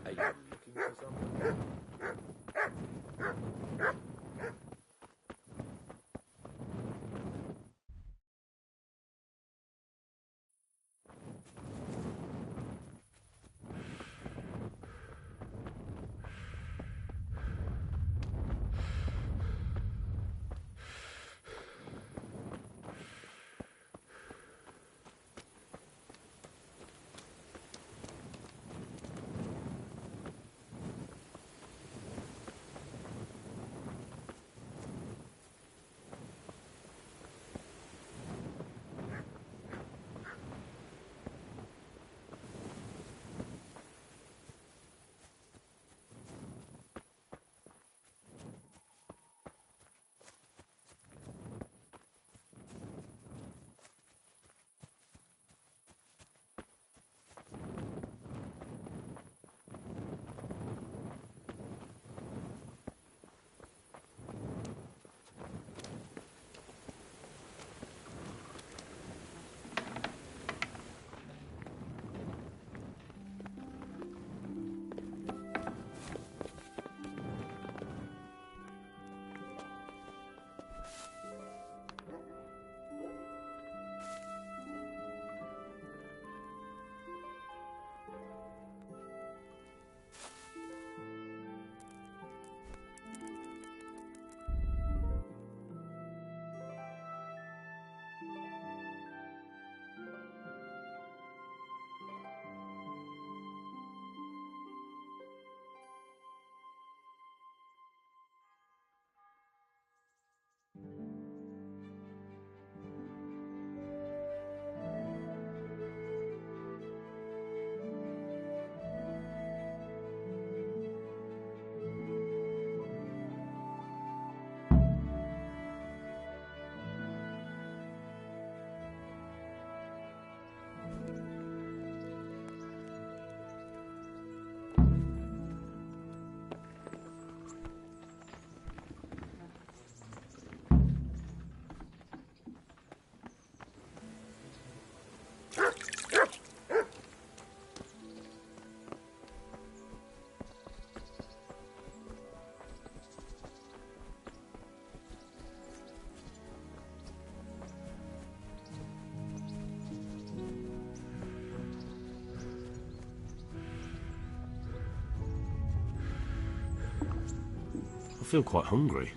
Speaker 10: Are you looking for something?
Speaker 12: feel quite hungry.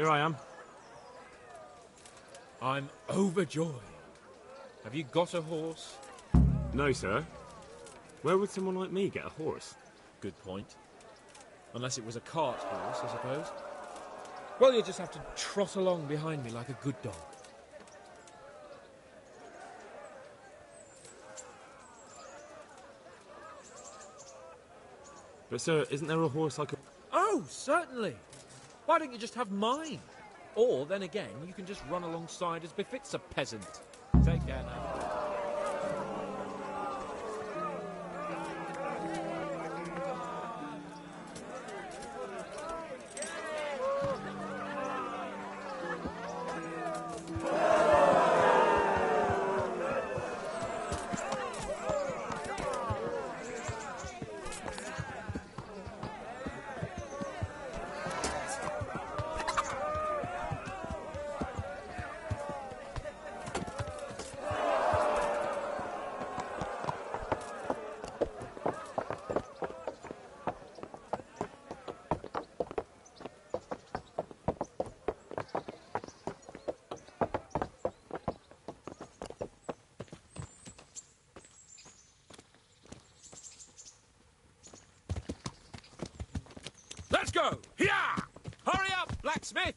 Speaker 18: Here I am.
Speaker 14: I'm overjoyed. Have you got a horse?
Speaker 18: No, sir. Where would someone like me get a horse?
Speaker 14: Good point. Unless it was a cart horse, I suppose. Well, you just have to trot along behind me like a good dog.
Speaker 18: But, sir, isn't there a horse I could...
Speaker 14: Oh, certainly. Why don't you just have mine? Or, then again, you can just run alongside as befits a peasant. Take care now. Let's go! Here! Hurry up, blacksmith!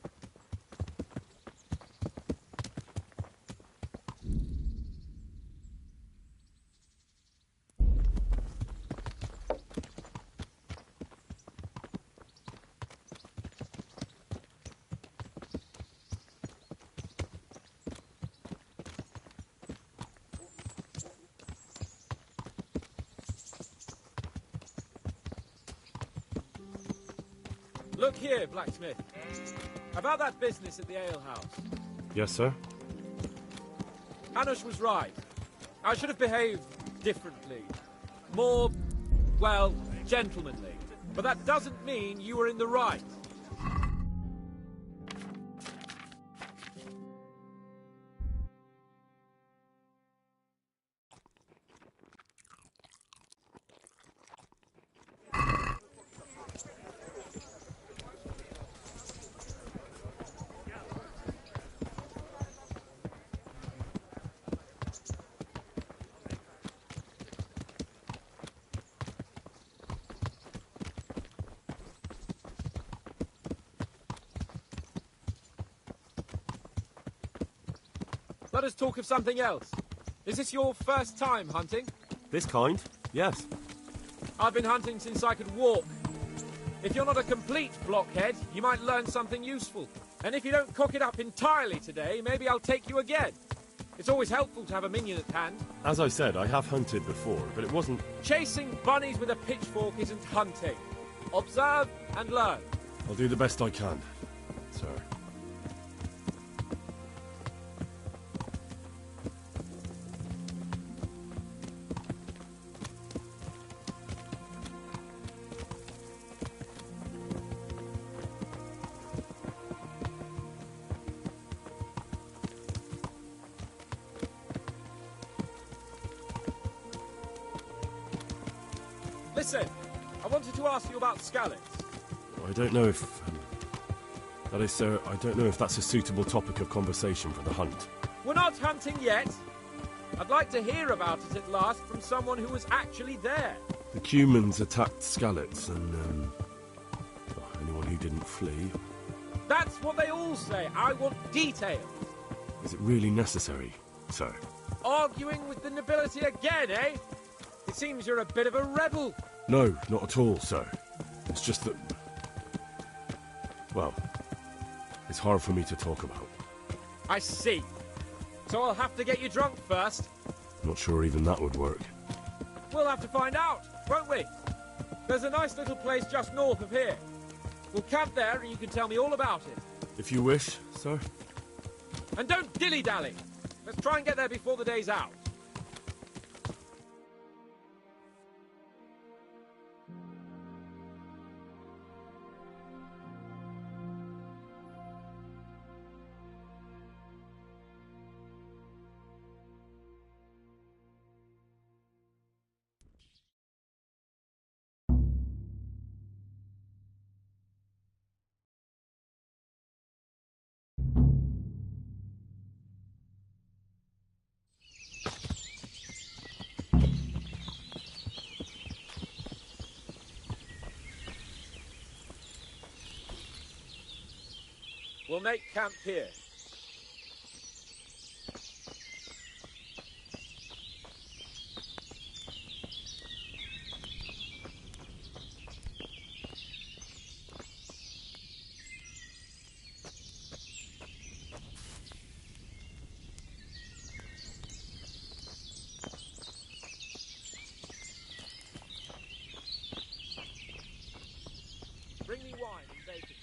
Speaker 14: Look here, blacksmith. About that business at the alehouse.
Speaker 18: Yes, sir?
Speaker 14: Hanush was right. I should have behaved differently. More, well, gentlemanly. But that doesn't mean you were in the right. let us talk of something else. Is this your first time hunting?
Speaker 12: This kind? Yes.
Speaker 14: I've been hunting since I could walk. If you're not a complete blockhead, you might learn something useful. And if you don't cock it up entirely today, maybe I'll take you again. It's always helpful to have a minion at hand.
Speaker 12: As I said, I have hunted before, but it wasn't...
Speaker 14: Chasing bunnies with a pitchfork isn't hunting. Observe and learn.
Speaker 12: I'll do the best I can, sir.
Speaker 14: Listen, I wanted to ask you about Skalitz.
Speaker 12: I don't know if... that is, sir, I don't know if that's a suitable topic of conversation for the hunt.
Speaker 14: We're not hunting yet. I'd like to hear about it at last from someone who was actually there.
Speaker 12: The Cumans attacked Skalitz, and, anyone who didn't flee.
Speaker 14: That's what they all say. I want details.
Speaker 12: Is it really necessary, sir?
Speaker 14: Arguing with the nobility again, eh? It seems you're a bit of a rebel.
Speaker 12: No, not at all, sir. It's just that... well, it's hard for me to talk about.
Speaker 14: I see. So I'll have to get you drunk first.
Speaker 12: Not sure even that would work.
Speaker 14: We'll have to find out, won't we? There's a nice little place just north of here. We'll camp there and you can tell me all about it.
Speaker 12: If you wish, sir.
Speaker 14: And don't dilly-dally. Let's try and get there before the day's out. We'll make camp here. Bring me wine and bacon.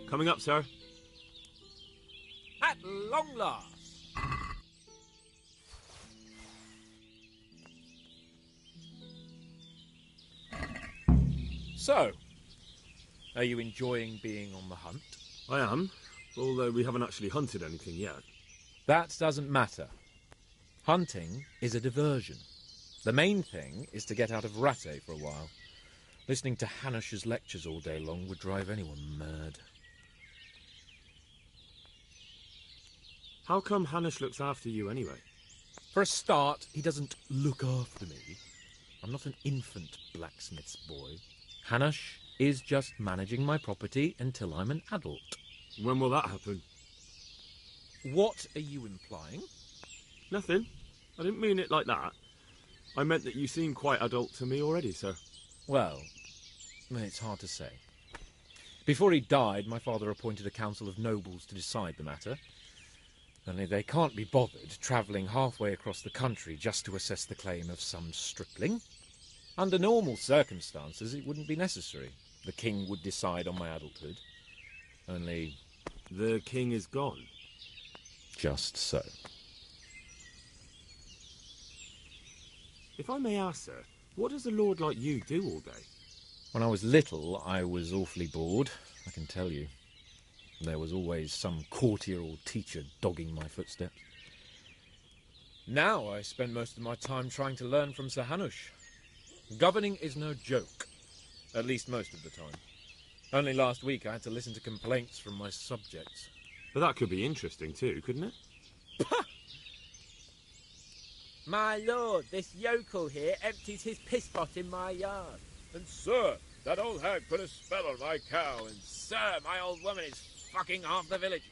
Speaker 12: Coming up, sir.
Speaker 14: At long last. So, are you enjoying being on the hunt?
Speaker 12: I am, although we haven't actually hunted anything yet.
Speaker 14: That doesn't matter. Hunting is a diversion. The main thing is to get out of Rattay for a while. Listening to Hanush's lectures all day long would drive anyone mad.
Speaker 12: How come Hanush looks after you anyway?
Speaker 14: For a start, he doesn't look after me. I'm not an infant blacksmith's boy. Hanush is just managing my property until I'm an adult.
Speaker 12: When will that happen?
Speaker 14: What are you implying?
Speaker 12: Nothing. I didn't mean it like that. I meant that you seem quite adult to me already, sir.
Speaker 14: Well, it's hard to say. Before he died, my father appointed a council of nobles to decide the matter. Only they can't be bothered travelling halfway across the country just to assess the claim of some stripling. Under normal circumstances, it wouldn't be necessary. The king would decide on my adulthood. Only...
Speaker 12: the king is gone.
Speaker 14: Just so.
Speaker 12: If I may ask, sir, what does a lord like you do all day?
Speaker 14: When I was little, I was awfully bored, I can tell you. There was always some courtier or teacher dogging my footsteps. Now I spend most of my time trying to learn from Sir Hanush. Governing is no joke, at least most of the time. Only last week I had to listen to complaints from my subjects.
Speaker 18: But that could be interesting too, couldn't it?
Speaker 9: My lord, this yokel here empties his piss pot in my yard.
Speaker 11: And sir, that old hag put a spell on my cow, and
Speaker 9: Sir, my old woman is fucking half the village.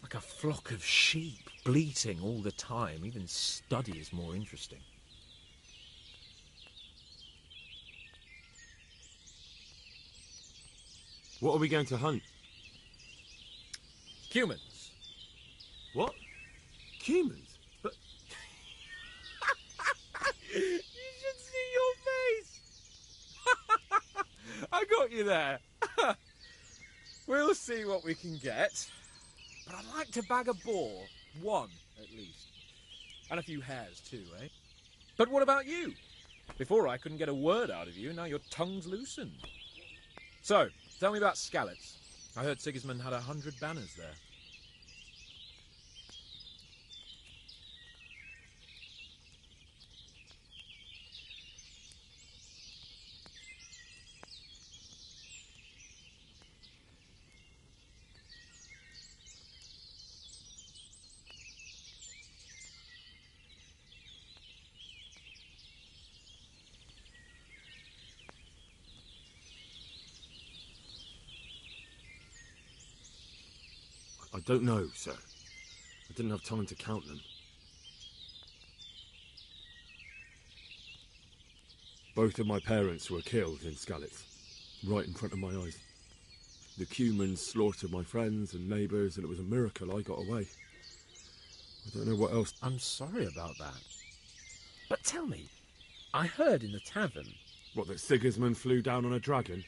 Speaker 14: Like a flock of sheep, bleating all the time. Even study is more interesting.
Speaker 18: What are we going to hunt?
Speaker 14: Humans.
Speaker 18: What? Humans? But
Speaker 14: you should see your face! I got you there. We'll see what we can get. But I'd like to bag a boar. One, at least. And a few hares, too, eh? But what about you? Before I couldn't get a word out of you, now your tongue's loosened. So, tell me about Skalitz. I heard Sigismund had 100 banners there.
Speaker 18: I don't know, sir. I didn't have time to count them. Both of my parents were killed in Skalitz, right in front of my eyes. The Cumans slaughtered my friends and neighbours, and it was a miracle I got away. I don't know what else.
Speaker 14: I'm sorry about that. But tell me, I heard in the tavern...
Speaker 18: What, that Sigismund flew down on a dragon?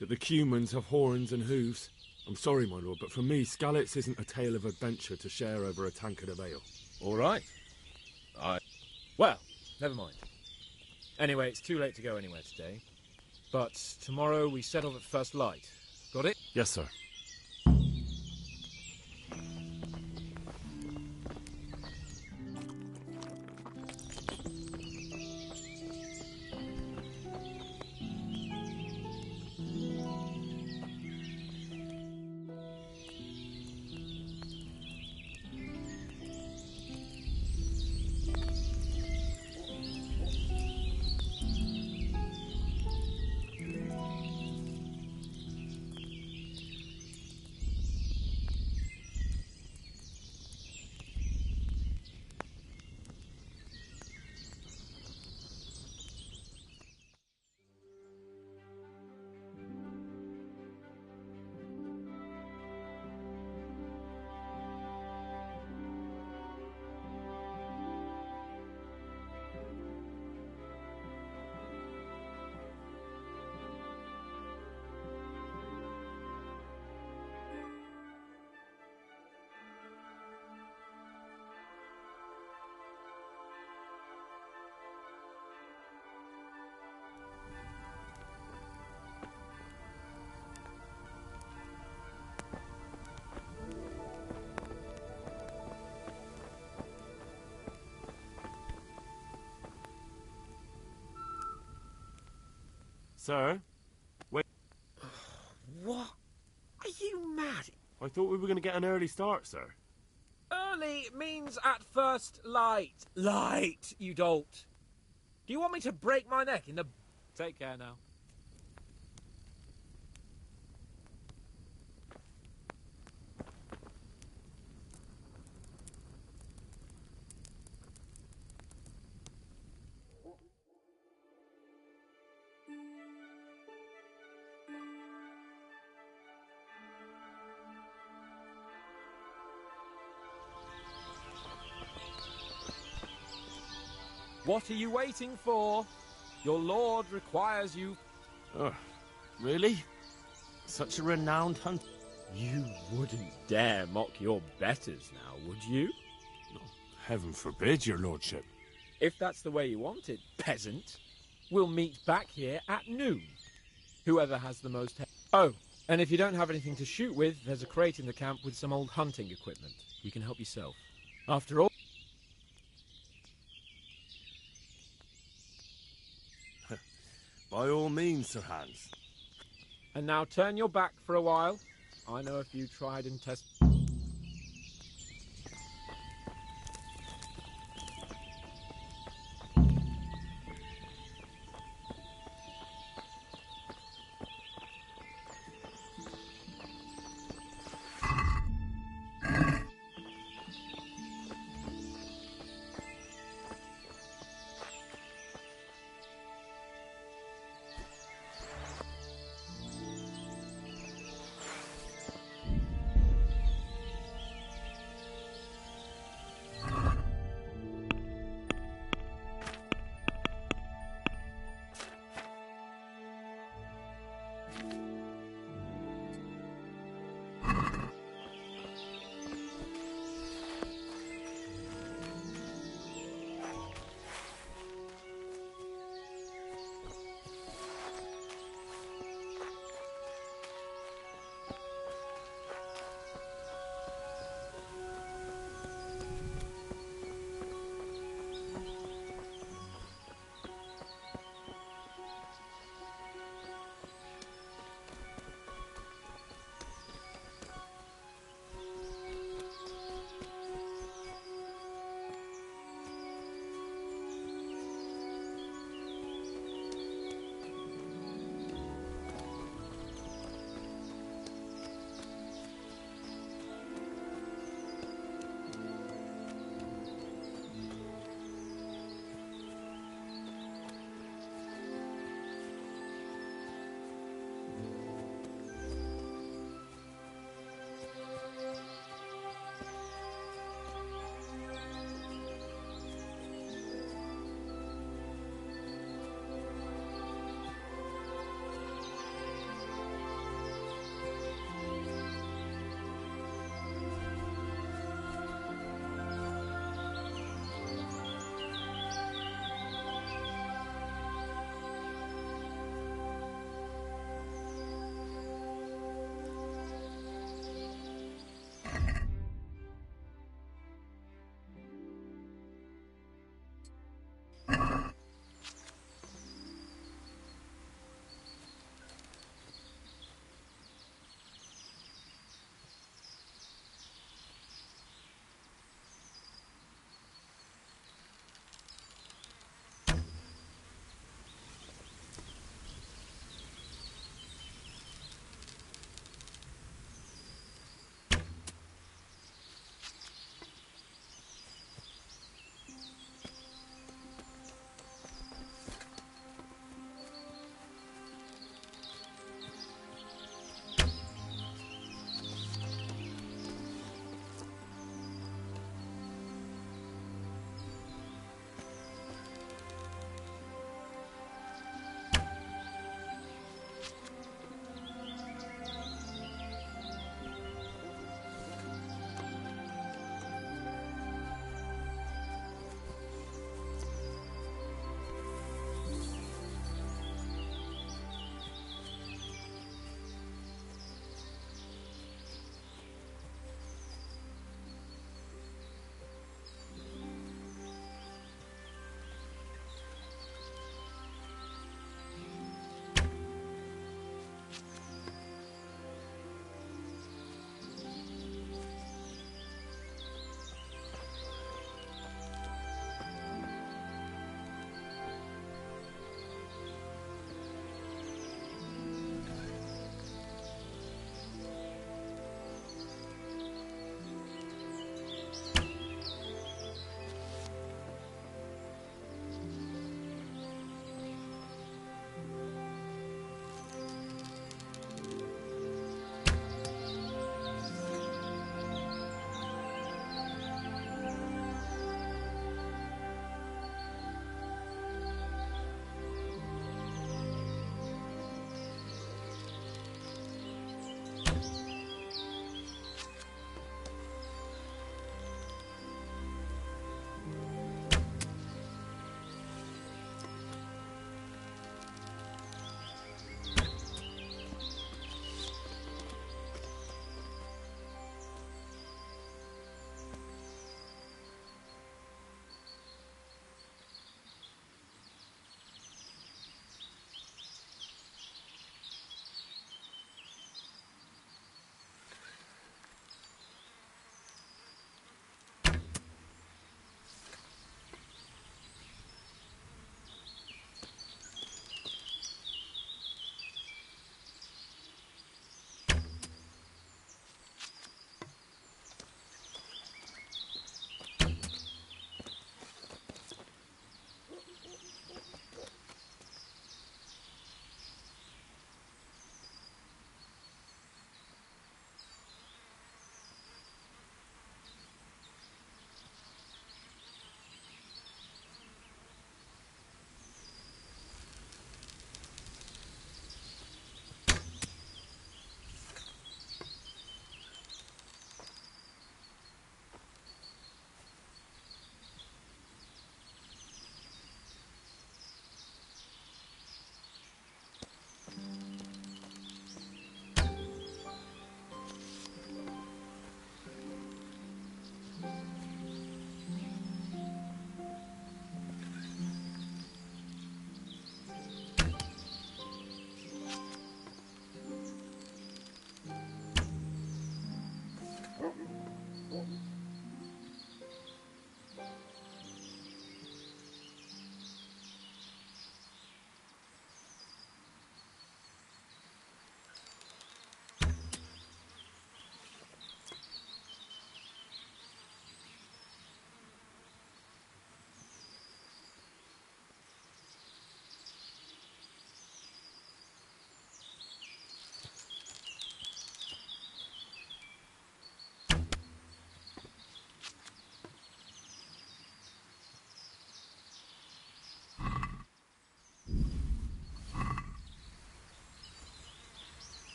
Speaker 18: That the Cumans have horns and hooves? I'm sorry, my lord, but for me, Skalitz isn't a tale of adventure to share over a tankard of ale.
Speaker 14: All right. Well, never mind. Anyway, it's too late to go anywhere today. But tomorrow we set off at first light. Got it?
Speaker 18: Yes, sir. Sir? Wait.
Speaker 9: What? Are you mad?
Speaker 18: I thought we were going to get an early start, sir.
Speaker 14: Early means at first light. Light, you dolt. Do you want me to break my neck in the... Take care now. What are you waiting for? Your lord requires you...
Speaker 18: Oh, really? Such a renowned hunter?
Speaker 14: You wouldn't dare mock your betters now, would you?
Speaker 18: Oh, heaven forbid, your lordship.
Speaker 14: If that's the way you want it, peasant, we'll meet back here at noon. Whoever has the most... Oh, And if you don't have anything to shoot with, there's a crate in the camp with some old hunting equipment. You can help yourself. After all...
Speaker 12: By all means, Sir Hans.
Speaker 14: And now turn your back for a while. I know a few tried and tested...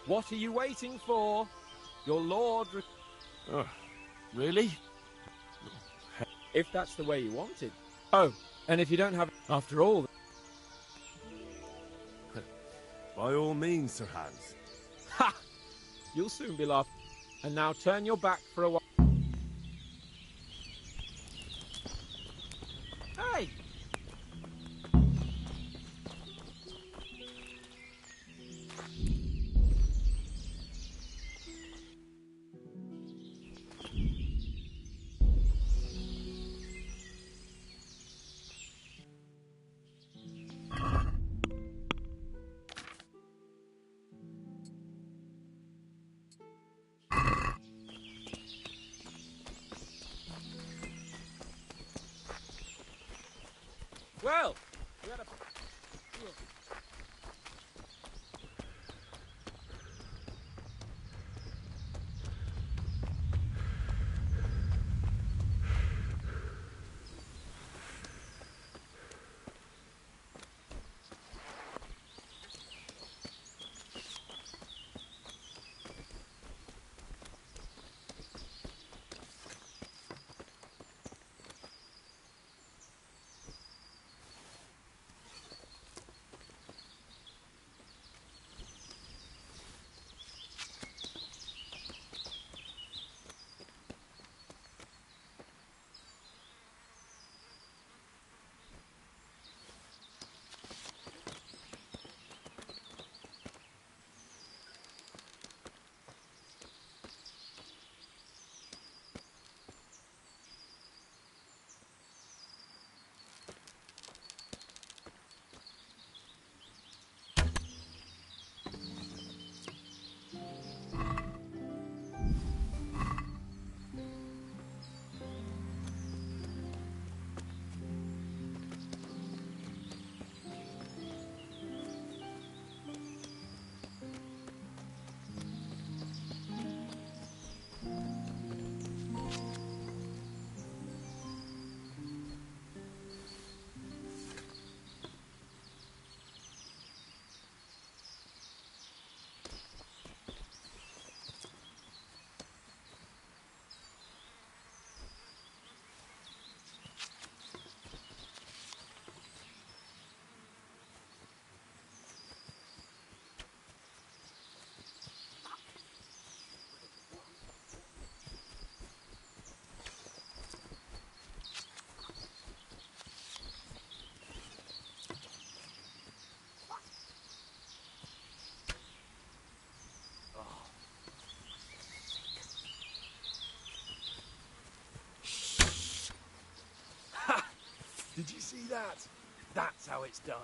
Speaker 9: What are you waiting for? Your lord...
Speaker 12: Really?
Speaker 9: If that's the way you want it. Oh, and if you don't have... After all...
Speaker 12: By all means, Sir Hans.
Speaker 9: Ha! You'll soon be laughing. And now turn your back for a while. Hey! Well, we had a...
Speaker 8: Did you see that? That's how it's done.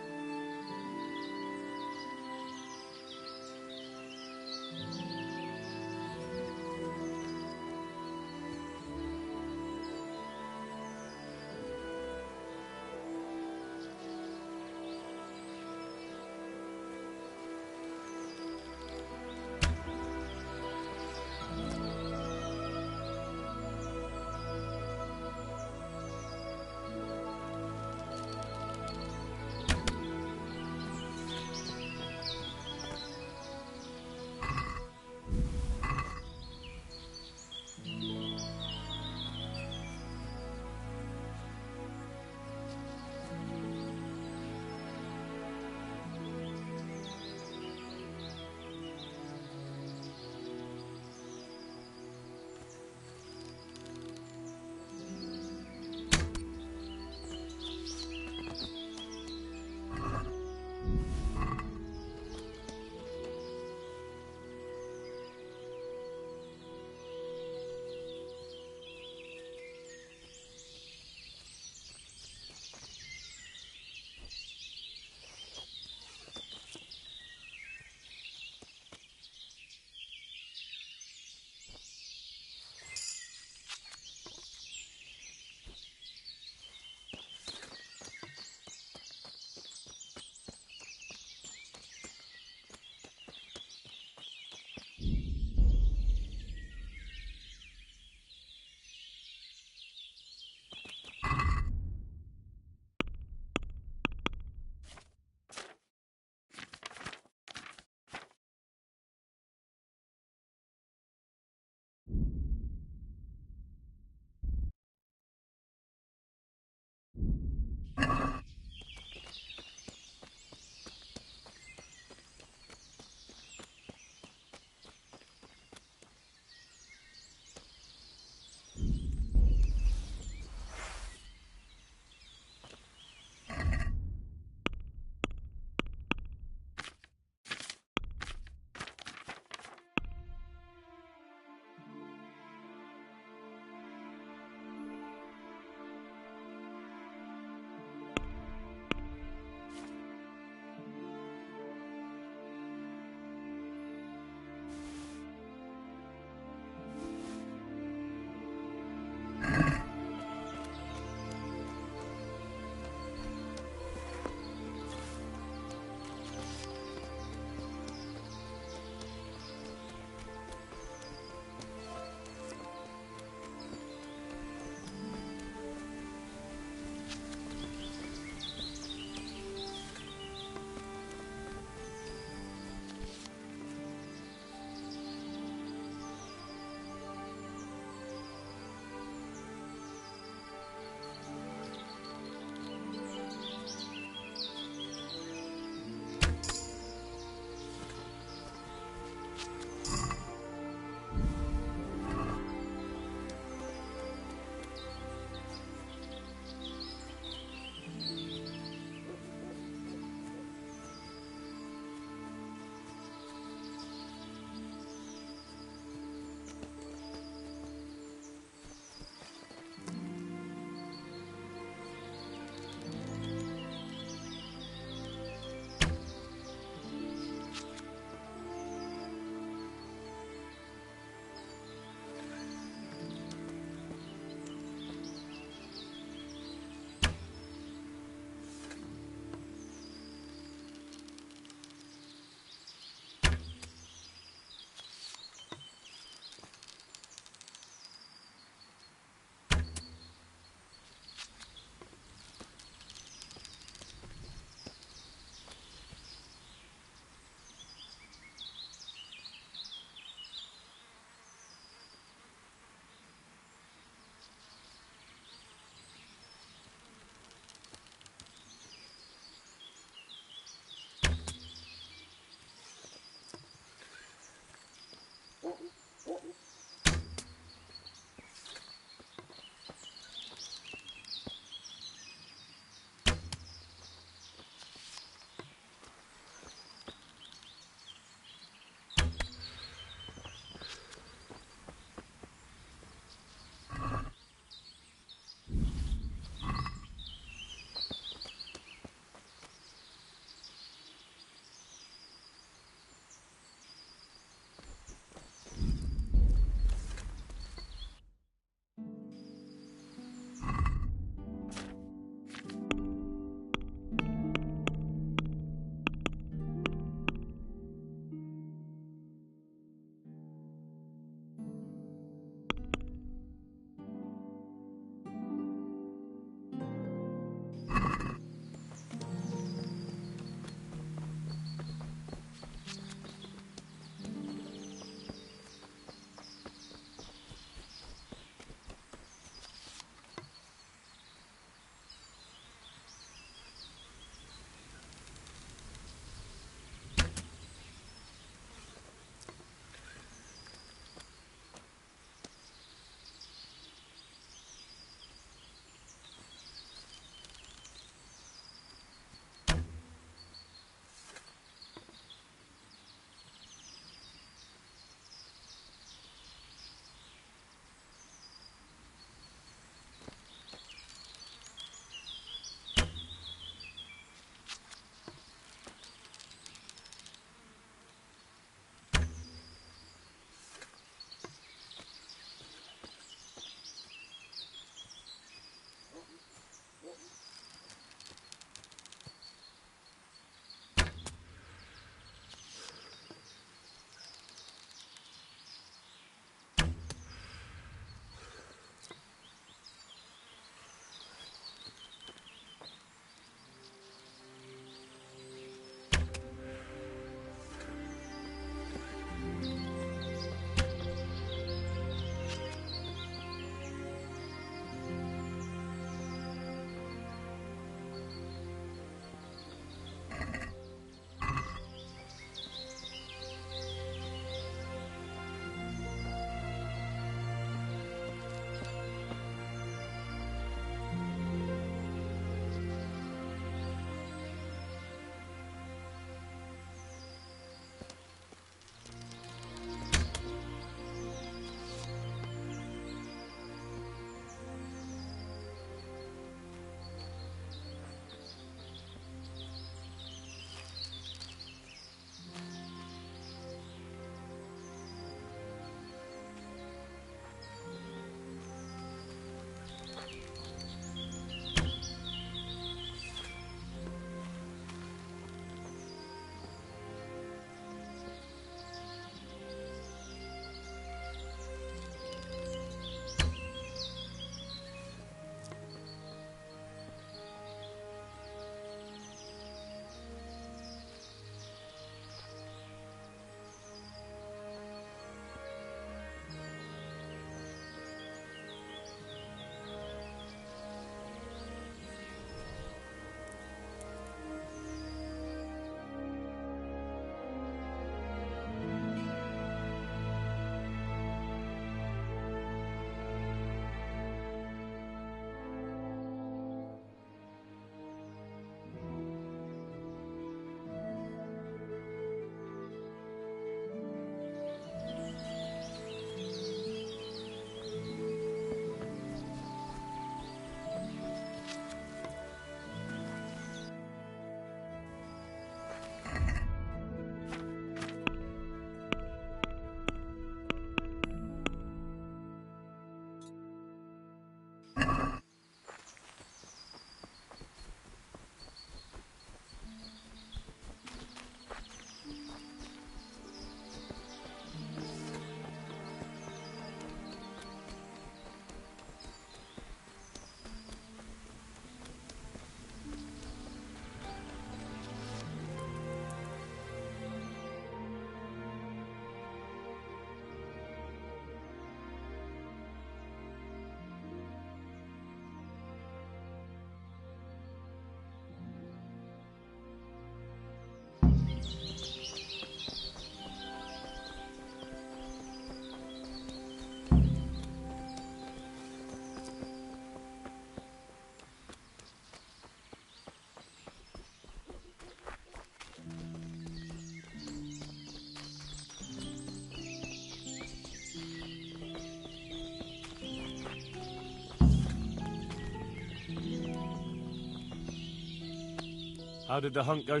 Speaker 18: How did the hunt go?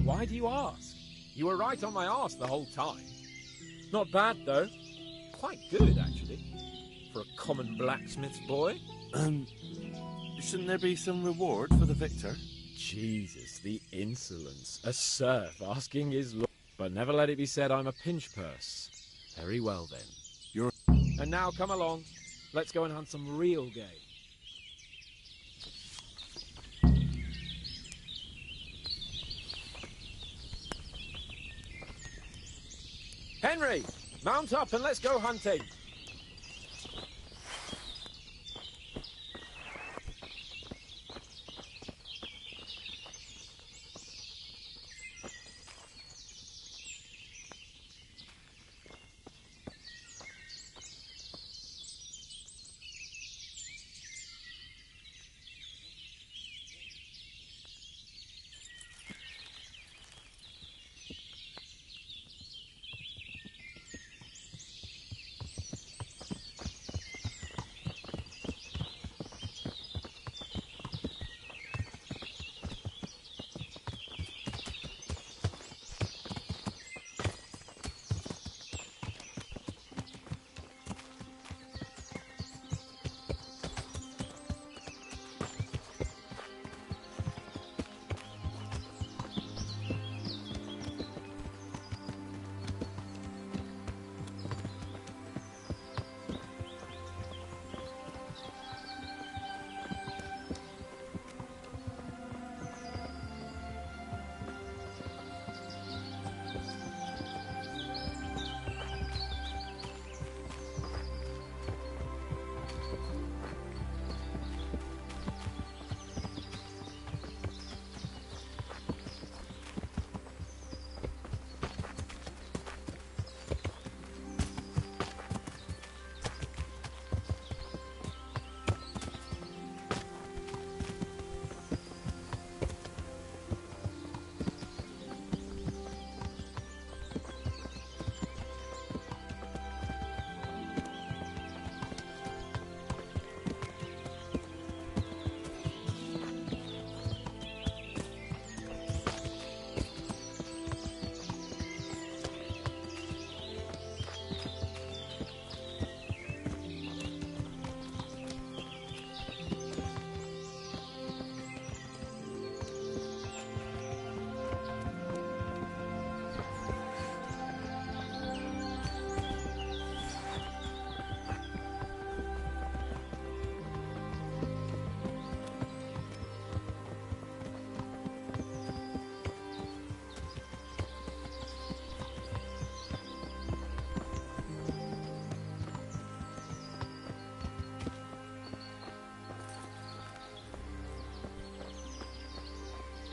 Speaker 9: Why do you ask? You were right on my arse the whole time. Not bad, though. Quite good, actually. For a common blacksmith's boy.
Speaker 18: Shouldn't there be some reward for the victor?
Speaker 9: Jesus, the insolence. A serf asking his lord. But never let it be said I'm a pinch purse. Very well, then.
Speaker 18: You're...
Speaker 9: And now, come along. Let's go and hunt some real game. Henry, mount up and let's go hunting.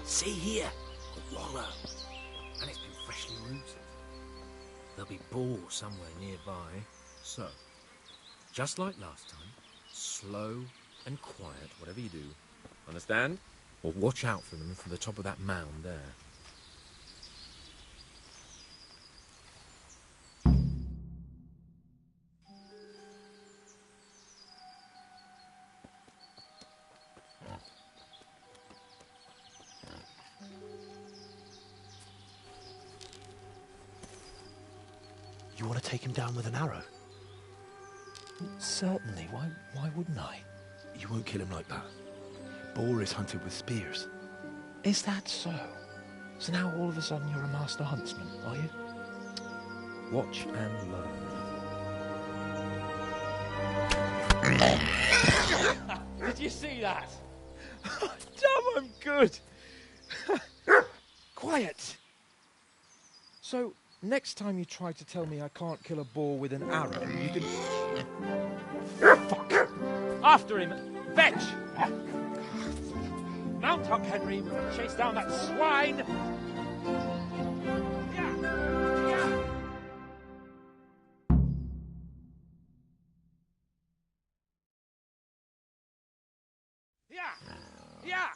Speaker 5: See here, a wallow, and it's been freshly rooted. There'll be boar somewhere nearby, so, just like last time, slow and quiet, whatever you do. Understand? Or watch out for them from the top of that mound there.
Speaker 1: You want to take him down with an arrow?
Speaker 13: Certainly. Why wouldn't I?
Speaker 1: You won't kill him like that. Boar is hunted with spears.
Speaker 13: Is that so? So now all of a sudden you're a master huntsman, are you?
Speaker 5: Watch and learn.
Speaker 14: Did you see that? Damn, I'm good. Quiet. So, next time you try to tell me I can't kill a boar with an arrow, you can... Fuck! After him! Fetch! Mount up, Henry. We're going to chase down that swine! Yeah!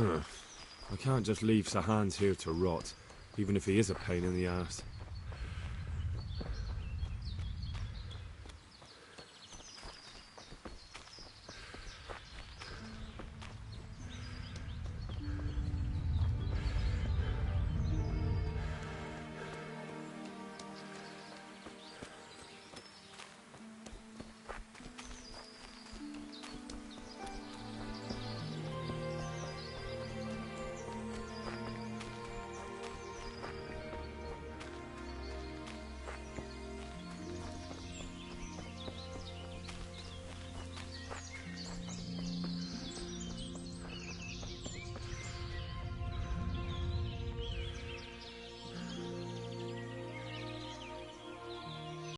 Speaker 18: I can't just leave Sir Hans here to rot, even if he is a pain in the ass.